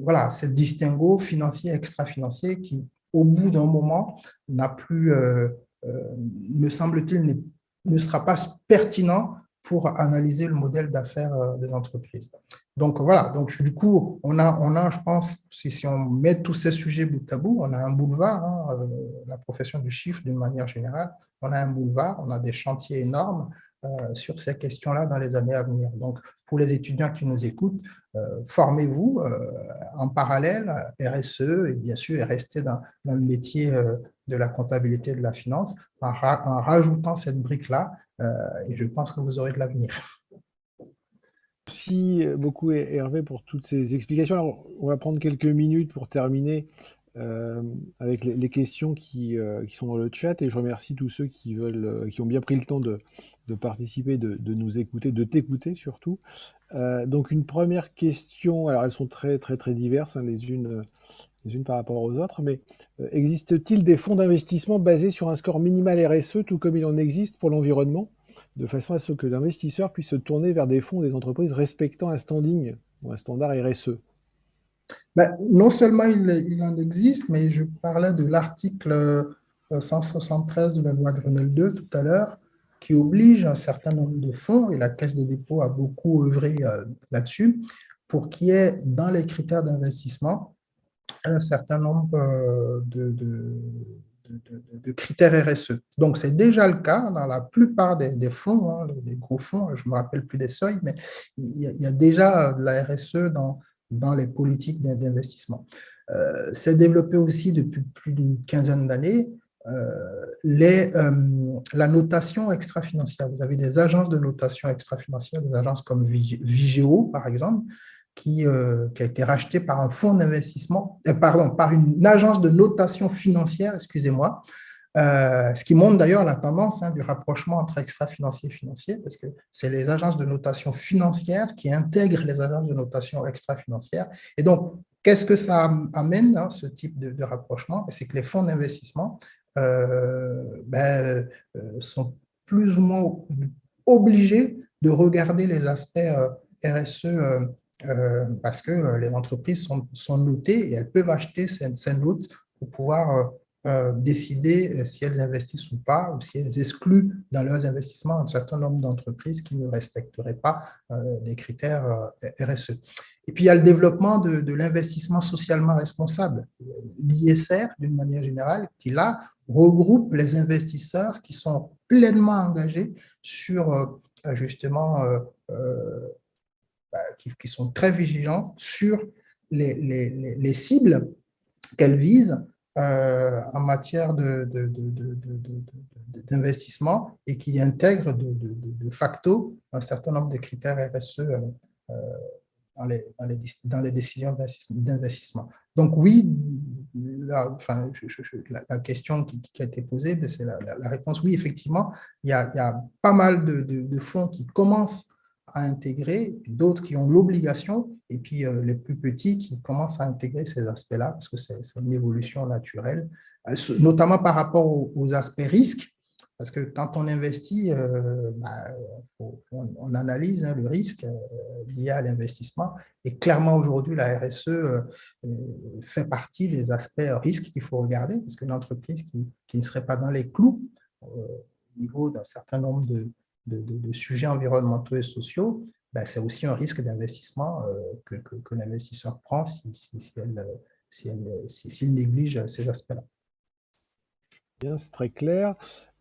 voilà, ce distinguo financier extra-financier qui, au bout d'un moment, n'a plus me semble-t-il, ne sera pas pertinent pour analyser le modèle d'affaires des entreprises. Donc voilà, donc du coup, je pense, si on met tous ces sujets bout à bout, on a un boulevard, hein, la profession du chiffre d'une manière générale, on a un boulevard, on a des chantiers énormes sur ces questions-là dans les années à venir. Donc pour les étudiants qui nous écoutent, formez-vous en parallèle, RSE, et bien sûr, restez dans le métier de la comptabilité et de la finance en rajoutant cette brique-là, et je pense que vous aurez de l'avenir. Merci beaucoup Hervé pour toutes ces explications. Alors, on va prendre quelques minutes pour terminer euh, avec les questions qui sont dans le chat et je remercie tous ceux qui veulent, qui ont bien pris le temps de participer, de nous écouter, de t'écouter surtout. Donc une première question, alors elles sont très très très diverses, hein, les unes par rapport aux autres, mais existe-t-il des fonds d'investissement basés sur un score minimal RSE, tout comme il en existe pour l'environnement, de façon à ce que l'investisseur puisse se tourner vers des fonds ou des entreprises respectant un standing ou un standard RSE? Ben, non seulement il en existe, mais je parlais de l'article 173 de la loi Grenelle 2 tout à l'heure, qui oblige un certain nombre de fonds, et la Caisse des dépôts a beaucoup œuvré là-dessus, pour qu'il y ait dans les critères d'investissement un certain nombre de critères RSE. Donc, c'est déjà le cas dans la plupart des fonds, hein, des gros fonds, je ne me rappelle plus des seuils, mais il y a déjà de la RSE dans les politiques d'investissement. C'est développé aussi depuis plus d'une quinzaine d'années. La notation extra-financière. Vous avez des agences de notation extra-financière, des agences comme Vigeo, par exemple, qui a été racheté par un fonds d'investissement, pardon, par une agence de notation financière, excusez-moi, ce qui montre d'ailleurs la tendance du rapprochement entre extra-financier et financier, parce que c'est les agences de notation financière qui intègrent les agences de notation extra-financière. Et donc, qu'est-ce que ça amène, hein, ce type de rapprochement? C'est que les fonds d'investissement sont plus ou moins obligés de regarder les aspects RSE parce que les entreprises sont notées et elles peuvent acheter ces notes pour pouvoir décider si elles investissent ou pas, ou si elles excluent dans leurs investissements un certain nombre d'entreprises qui ne respecteraient pas les critères RSE. Et puis, il y a le développement de l'investissement socialement responsable, l'ISR d'une manière générale, qui là regroupe les investisseurs qui sont pleinement engagés sur justement qui sont très vigilants sur les cibles qu'elles visent en matière d'investissement et qui intègrent de facto un certain nombre de critères RSE dans les décisions d'investissement. Donc oui, la question qui a été posée, ben, c'est la réponse oui, effectivement, il y a pas mal de fonds qui commencent à intégrer, d'autres qui ont l'obligation, et puis les plus petits qui commencent à intégrer ces aspects-là, parce que c'est une évolution naturelle, notamment par rapport aux aspects risques, parce que quand on investit, on analyse le risque lié à l'investissement. Et clairement, aujourd'hui, la RSE fait partie des aspects risques qu'il faut regarder, parce qu'une entreprise qui ne serait pas dans les clous au niveau d'un certain nombre de sujets environnementaux et sociaux, ben, c'est aussi un risque d'investissement que l'investisseur prend s'il néglige ces aspects-là. Bien, c'est très clair.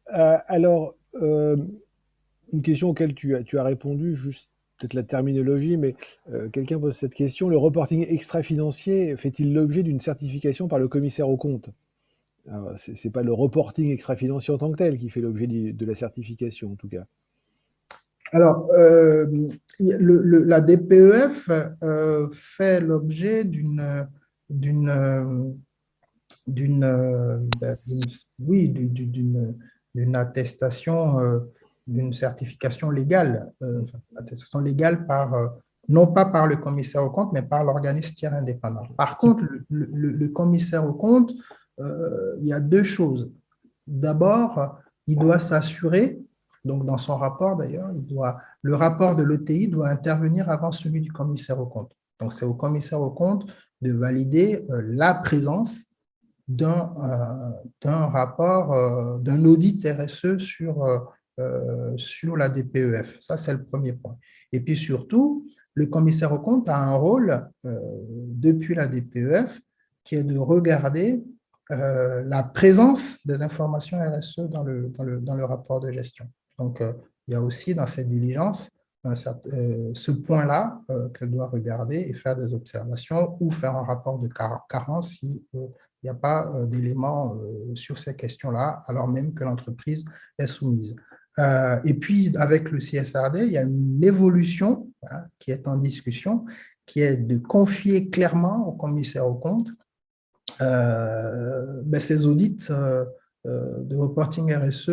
Alors, une question auquel tu as répondu juste peut-être la terminologie, mais quelqu'un pose cette question. Le reporting extra-financier fait-il l'objet d'une certification par le commissaire aux comptes? Alors, c'est pas le reporting extra-financier en tant que tel qui fait l'objet de la certification, en tout cas. Alors, la DPEF fait l'objet d'une, oui, d'une attestation, d'une certification légale, attestation légale non pas par le commissaire aux comptes, mais par l'organisme tiers indépendant. Par contre, le commissaire aux comptes, il y a deux choses. D'abord, il doit s'assurer, donc dans son rapport d'ailleurs, le rapport de l'ETI doit intervenir avant celui du commissaire aux comptes. Donc, c'est au commissaire aux comptes de valider la présence d'un rapport, d'un audit RSE sur la DPEF. Ça, c'est le premier point. Et puis surtout, le commissaire aux comptes a un rôle depuis la DPEF qui est de regarder la présence des informations RSE dans le rapport de gestion. Donc, il y a aussi dans cette diligence ce point-là qu'elle doit regarder et faire des observations ou faire un rapport de carence si il n'y a pas d'éléments sur ces questions-là, alors même que l'entreprise est soumise. Et puis, avec le CSRD, il y a une évolution qui est en discussion, qui est de confier clairement au commissaire aux comptes ces audits de reporting RSE.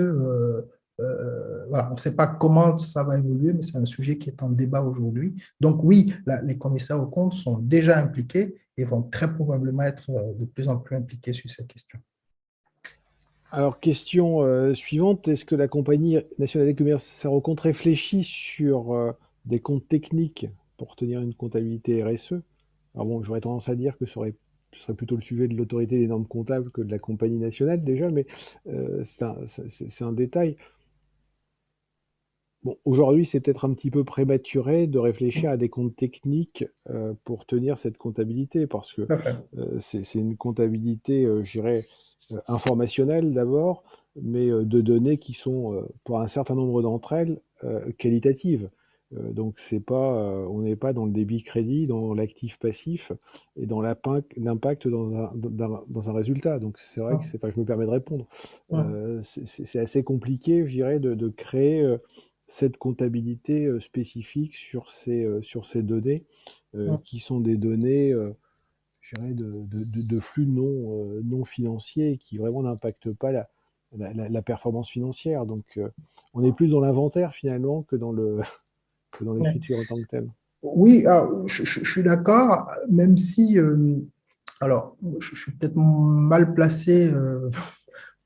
Voilà, on ne sait pas comment ça va évoluer, mais c'est un sujet qui est en débat aujourd'hui. Donc oui, les commissaires aux comptes sont déjà impliqués et vont très probablement être de plus en plus impliqués sur ces questions. Alors, question suivante, est-ce que la Compagnie nationale des commissaires aux comptes réfléchit sur des comptes techniques pour tenir une comptabilité RSE? Alors bon, j'aurais tendance à dire que ce serait plutôt le sujet de l'autorité des normes comptables que de la Compagnie nationale déjà, mais c'est un détail. Bon, aujourd'hui, c'est peut-être un petit peu prématuré de réfléchir à des comptes techniques pour tenir cette comptabilité, parce que c'est une comptabilité, je dirais, informationnelle d'abord, mais de données qui sont, pour un certain nombre d'entre elles, qualitatives. Donc c'est pas, on n'est pas dans le débit-crédit, dans l'actif-passif et dans l'impact dans un résultat. Donc c'est vrai que je me permets de répondre. C'est assez compliqué, je dirais, de créer cette comptabilité spécifique sur ces données, qui sont des données, je dirais, de flux non financiers et qui vraiment n'impactent pas la performance financière. Donc, on est plus dans l'inventaire finalement que dans l'écriture en tant que telle. Oui, alors, je suis d'accord, même si, alors, je suis peut-être mal placé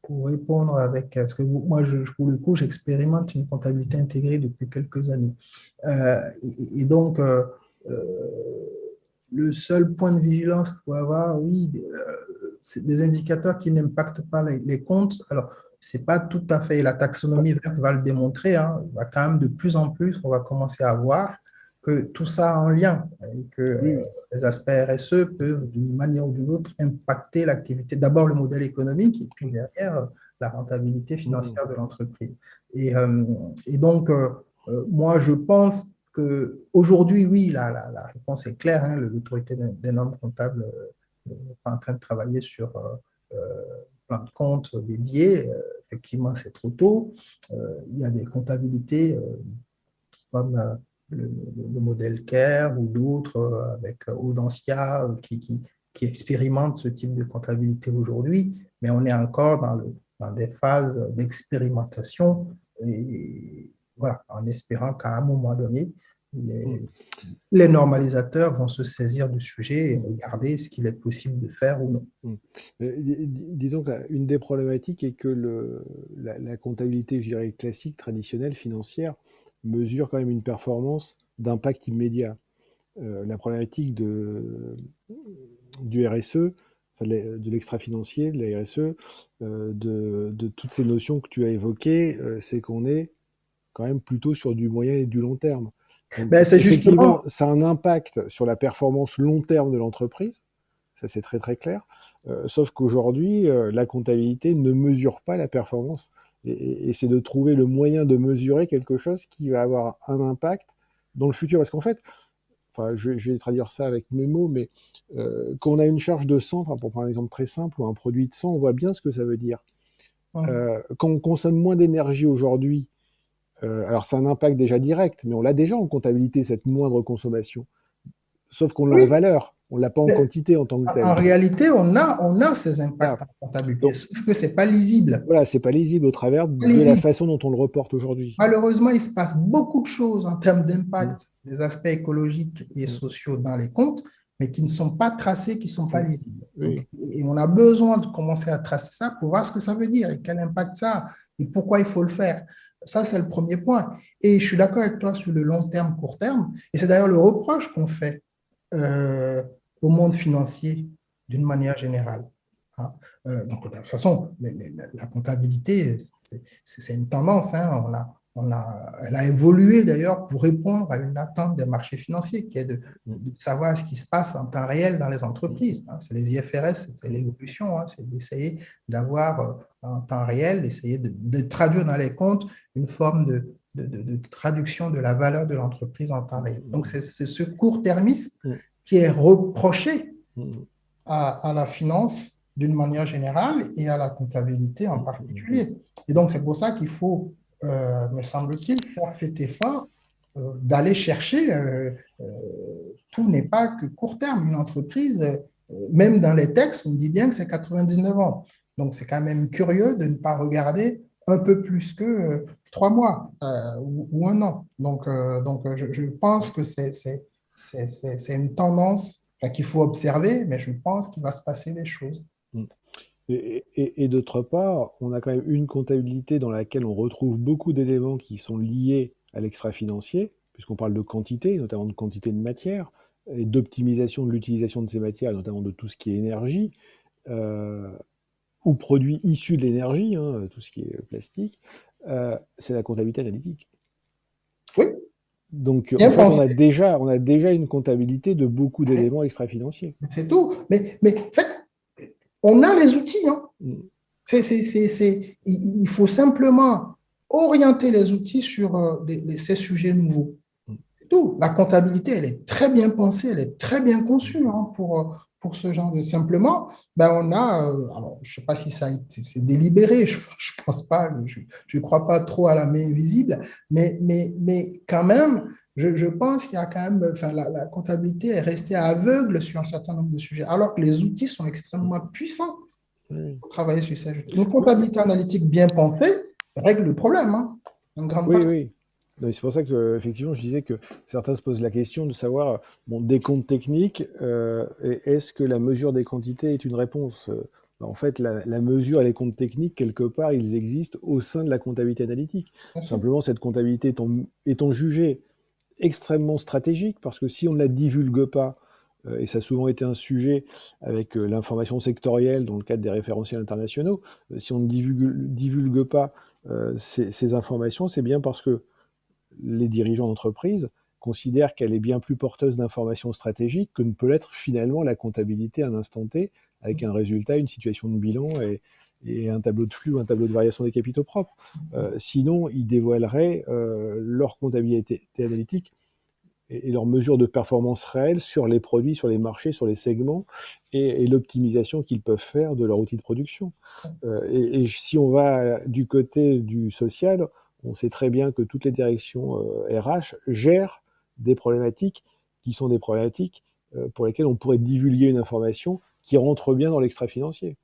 pour répondre parce que moi, pour le coup, j'expérimente une comptabilité intégrée depuis quelques années. Donc, le seul point de vigilance qu'il faut avoir, oui, c'est des indicateurs qui n'impactent pas les comptes. Alors, c'est pas tout à fait, la taxonomie verte va le démontrer, hein, il va quand même de plus en plus, on va commencer à voir que tout ça a un lien et que Oui, oui. les aspects RSE peuvent d'une manière ou d'une autre impacter l'activité, d'abord le modèle économique et puis derrière la rentabilité financière de l'entreprise. Et donc, moi, je pense qu'aujourd'hui, oui, la réponse est claire, hein, l'autorité des normes comptables est en train de travailler sur plan de compte dédié. Effectivement, c'est trop tôt. Il y a des comptabilités comme le modèle CARE ou d'autres avec Audencia qui expérimentent ce type de comptabilité aujourd'hui, mais on est encore dans des phases d'expérimentation et voilà, en espérant qu'à un moment donné, les normalisateurs vont se saisir du sujet et regarder ce qu'il est possible de faire ou non. Disons qu'une des problématiques est que la comptabilité, je dirais, classique, traditionnelle, financière, mesure quand même une performance d'impact immédiat. La problématique du RSE, enfin de l'extra-financier, de la RSE, de toutes ces notions que tu as évoquées, c'est qu'on est quand même plutôt sur du moyen et du long terme. Donc, Ben, c'est effectivement, justement, ça a un impact sur la performance long terme de l'entreprise, ça c'est très très clair, sauf qu'aujourd'hui, la comptabilité ne mesure pas la performance, et c'est de trouver le moyen de mesurer quelque chose qui va avoir un impact dans le futur. Parce qu'en fait, enfin, je vais traduire ça avec mes mots, mais quand on a une charge de 100, enfin, pour prendre un exemple très simple, ou un produit de 100, on voit bien ce que ça veut dire. Hum. Quand on consomme moins d'énergie aujourd'hui, alors c'est un impact déjà direct, mais on l'a déjà en comptabilité, cette moindre consommation. Sauf qu'on l'a en Oui, valeur, on ne l'a pas en mais quantité en tant que en tel. réalité, on a ces Voilà. impacts en comptabilité, Donc sauf que ce n'est pas lisible. voilà, c'est pas lisible au travers Pas de la lisible. façon dont on le reporte aujourd'hui. Malheureusement, il se passe beaucoup de choses en termes Mm, d'impact des aspects écologiques et mm, sociaux dans les comptes, mais qui ne sont pas tracés, qui ne sont pas mm. lisibles. Donc, Oui. et on a besoin de commencer à tracer ça pour voir ce que ça veut dire et quel impact ça a et pourquoi il faut le faire. Ça, c'est le premier point. Et je suis d'accord avec toi sur le long terme, court terme. Et c'est d'ailleurs le reproche qu'on fait euh, au monde financier d'une manière générale. Hein. Donc, de toute façon, la comptabilité, c'est une tendance. Hein. Elle a évolué d'ailleurs pour répondre à une attente des marchés financiers, qui est Mm, de savoir ce qui se passe en temps réel dans les mm, entreprises. Hein. C'est les IFRS, c'est mm, l'évolution, hein. C'est d'essayer d'avoir en temps réel, d'essayer de traduire dans les comptes une forme de traduction de la valeur de l'entreprise en temps réel. Donc, mm, c'est ce court-termisme mm, qui est reproché mm, à la finance d'une manière générale et à la comptabilité en mm, mm, particulier. Et donc, c'est pour ça qu'il faut, me semble-t-il, faire cet effort d'aller chercher. Tout n'est pas que court terme. Une entreprise, même dans les textes, on dit bien que c'est 99 ans. Donc, c'est quand même curieux de ne pas regarder un peu plus que 3 mois ou un an. Donc je pense que c'est une tendance qu'il faut observer, mais je pense qu'il va se passer des choses. mm. Et d'autre part, on a quand même une comptabilité dans laquelle on retrouve beaucoup d'éléments qui sont liés à l'extra-financier, puisqu'on parle de quantité, notamment de quantité de matière, et d'optimisation de l'utilisation de ces matières, notamment de tout ce qui est énergie, euh, ou produits issus de l'énergie, hein, tout ce qui est plastique, c'est la comptabilité analytique. Oui, Donc en bien fait, pensé, on a déjà une comptabilité de beaucoup d'éléments extra-financiers. c'est tout. Mais en fait, on a les outils. Hein. Mm, Il faut simplement orienter les outils sur ces sujets nouveaux. mm, Tout. La comptabilité, elle est très bien pensée, elle est très bien conçue hein, pour ce genre de. Simplement, ben on a, alors je ne sais pas si ça a été c'est délibéré, je ne pense pas, je crois pas trop à la main invisible, mais quand même, je pense qu'il y a quand même, enfin, la comptabilité est restée aveugle sur un certain nombre de sujets, alors que les outils sont mm, extrêmement puissants oui. pour travailler sur ces sujets. Une Oui, comptabilité analytique bien pensée règle le problème, hein, en grande oui, partie. oui. Non, c'est pour ça que, effectivement, je disais que certains se posent la question de savoir, bon, des comptes techniques, est-ce que la mesure des quantités est une réponse? En fait, la mesure et les comptes techniques, quelque part, ils existent au sein de la comptabilité analytique. Bien sûr. Simplement, cette comptabilité étant jugée extrêmement stratégique, parce que si on ne la divulgue pas, et ça a souvent été un sujet avec l'information sectorielle dans le cadre des référentiels internationaux, si on ne divulgue pas ces informations, c'est bien parce que les dirigeants d'entreprise considèrent qu'elle est bien plus porteuse d'informations stratégiques que ne peut l'être finalement la comptabilité à un instant T, avec un résultat, une situation de bilan et un tableau de flux ou un tableau de variation des capitaux propres. Sinon, ils dévoileraient leur comptabilité analytique et leurs mesures de performance réelles sur les produits, sur les marchés, sur les segments, et l'optimisation qu'ils peuvent faire de leur outil de production. Et si on va du côté du social, on sait très bien que toutes les directions RH gèrent des problématiques qui sont des problématiques pour lesquelles on pourrait divulguer une information qui rentre bien dans l'extra-financier.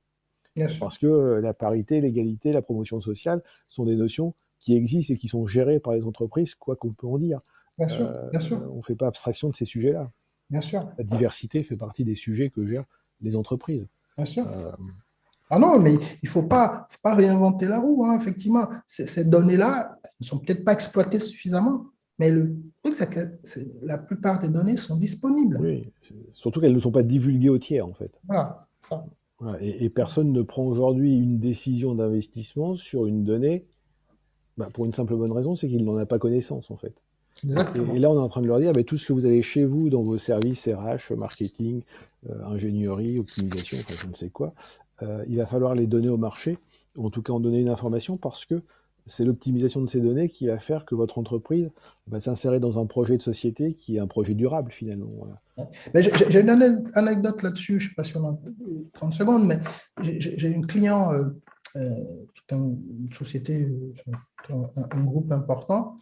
Bien sûr. Parce que la parité, l'égalité, la promotion sociale sont des notions qui existent et qui sont gérées par les entreprises, quoi qu'on peut en dire. Bien sûr, bien sûr, On ne fait pas abstraction de ces sujets-là. bien sûr, La diversité fait partie des sujets que gèrent les entreprises. bien sûr. Euh, Ah non, mais il ne faut pas réinventer la roue, hein, effectivement. Ces données-là ne sont peut-être pas exploitées suffisamment, mais le truc, c'est que la plupart des données sont disponibles. oui, surtout qu'elles ne sont pas divulguées aux tiers, en fait. Voilà, ça. Voilà. Et personne ne prend aujourd'hui une décision d'investissement sur une donnée, bah, pour une simple bonne raison, c'est qu'il n'en a pas connaissance, en fait. Et Exactement. là, on est en train de leur dire, bah, tout ce que vous avez chez vous dans vos services RH, marketing, ingénierie, optimisation, enfin je ne sais quoi, il va falloir les donner au marché, ou en tout cas en donner une information, parce que c'est l'optimisation de ces données qui va faire que votre entreprise va s'insérer dans un projet de société qui est un projet durable finalement. Voilà. Mais j'ai une anecdote là-dessus, je ne sais pas si on a 30 secondes, mais j'ai une client, une société, un groupe important,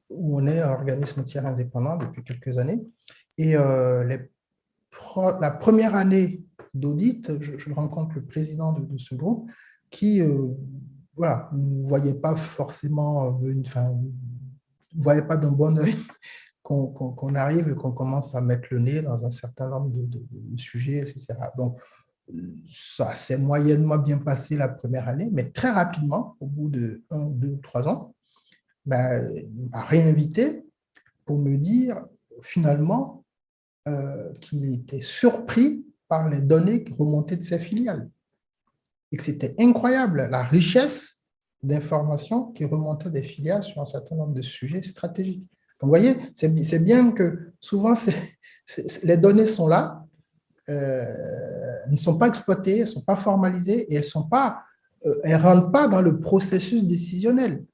où on est un organisme tiers indépendant depuis quelques années. Et la première année d'audit, je rencontre le président de ce groupe qui voilà, ne voyait pas forcément, enfin, ne voyait pas d'un bon œil qu'on arrive et qu'on commence à mettre le nez dans un certain nombre de sujets, etc. Donc, ça s'est moyennement bien passé la première année, mais très rapidement, au bout de 1, 2, 3 ans, ben, il m'a réinvité pour me dire finalement qu'il était surpris par les données remontées de ses filiales et que c'était incroyable la richesse d'informations qui remontaient des filiales sur un certain nombre de sujets stratégiques. Donc, vous voyez, c'est bien que souvent, les données sont là, elles ne sont pas exploitées, elles ne sont pas formalisées et elles ne rentrent pas dans le processus décisionnel.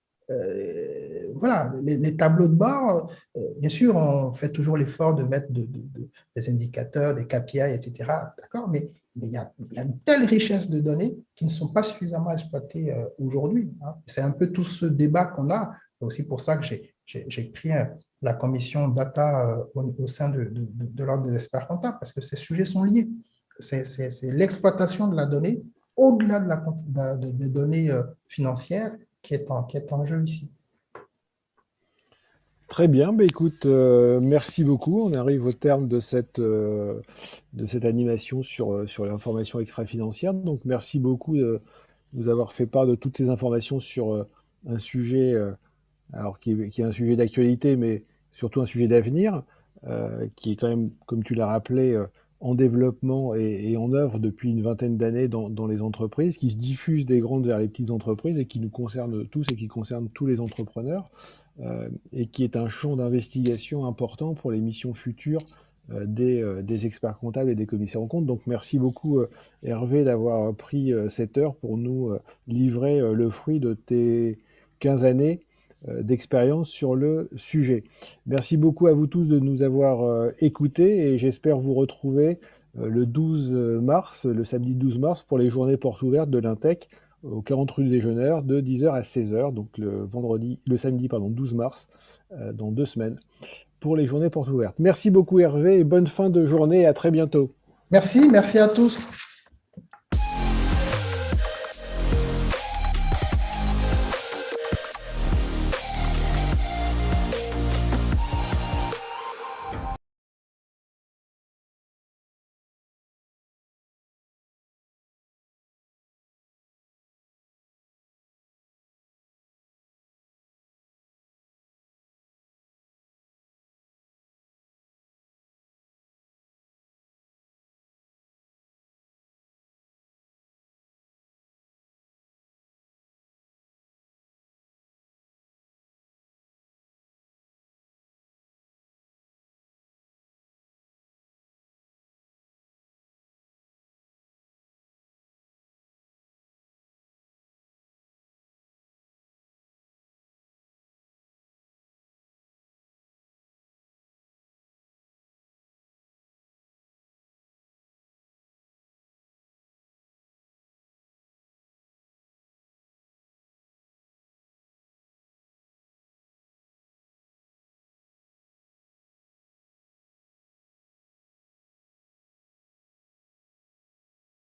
Voilà, les tableaux de bord, bien sûr, on fait toujours l'effort de mettre des indicateurs, des KPI, etc. D'accord, mais il y a une telle richesse de données qui ne sont pas suffisamment exploitées aujourd'hui. Hein. C'est un peu tout ce débat qu'on a. C'est aussi pour ça que j'ai créé la commission data au sein de l'ordre des experts comptables, parce que ces sujets sont liés. C'est l'exploitation de la donnée au-delà des données financières qui est en jeu ici. Très bien, bah écoute, merci beaucoup. On arrive au terme de cette animation sur l'information extra-financière. Donc merci beaucoup de nous avoir fait part de toutes ces informations sur un sujet alors qui est un sujet d'actualité, mais surtout un sujet d'avenir, qui est quand même, comme tu l'as rappelé, en développement et en œuvre depuis une vingtaine d'années dans les entreprises, qui se diffuse des grandes vers les petites entreprises et qui nous concerne tous et qui concerne tous les entrepreneurs, et qui est un champ d'investigation important pour les missions futures des experts comptables et des commissaires aux comptes. Donc merci beaucoup Hervé d'avoir pris cette heure pour nous livrer le fruit de tes 15 années d'expérience sur le sujet. Merci beaucoup à vous tous de nous avoir écoutés et j'espère vous retrouver le 12 mars, le samedi 12 mars, pour les journées portes ouvertes de l'Intech au 40 rue du Déjeuneur de 10h à 16h, donc le samedi 12 mars, dans 2 semaines, pour les journées portes ouvertes. Merci beaucoup Hervé et bonne fin de journée et à très bientôt. Merci à tous.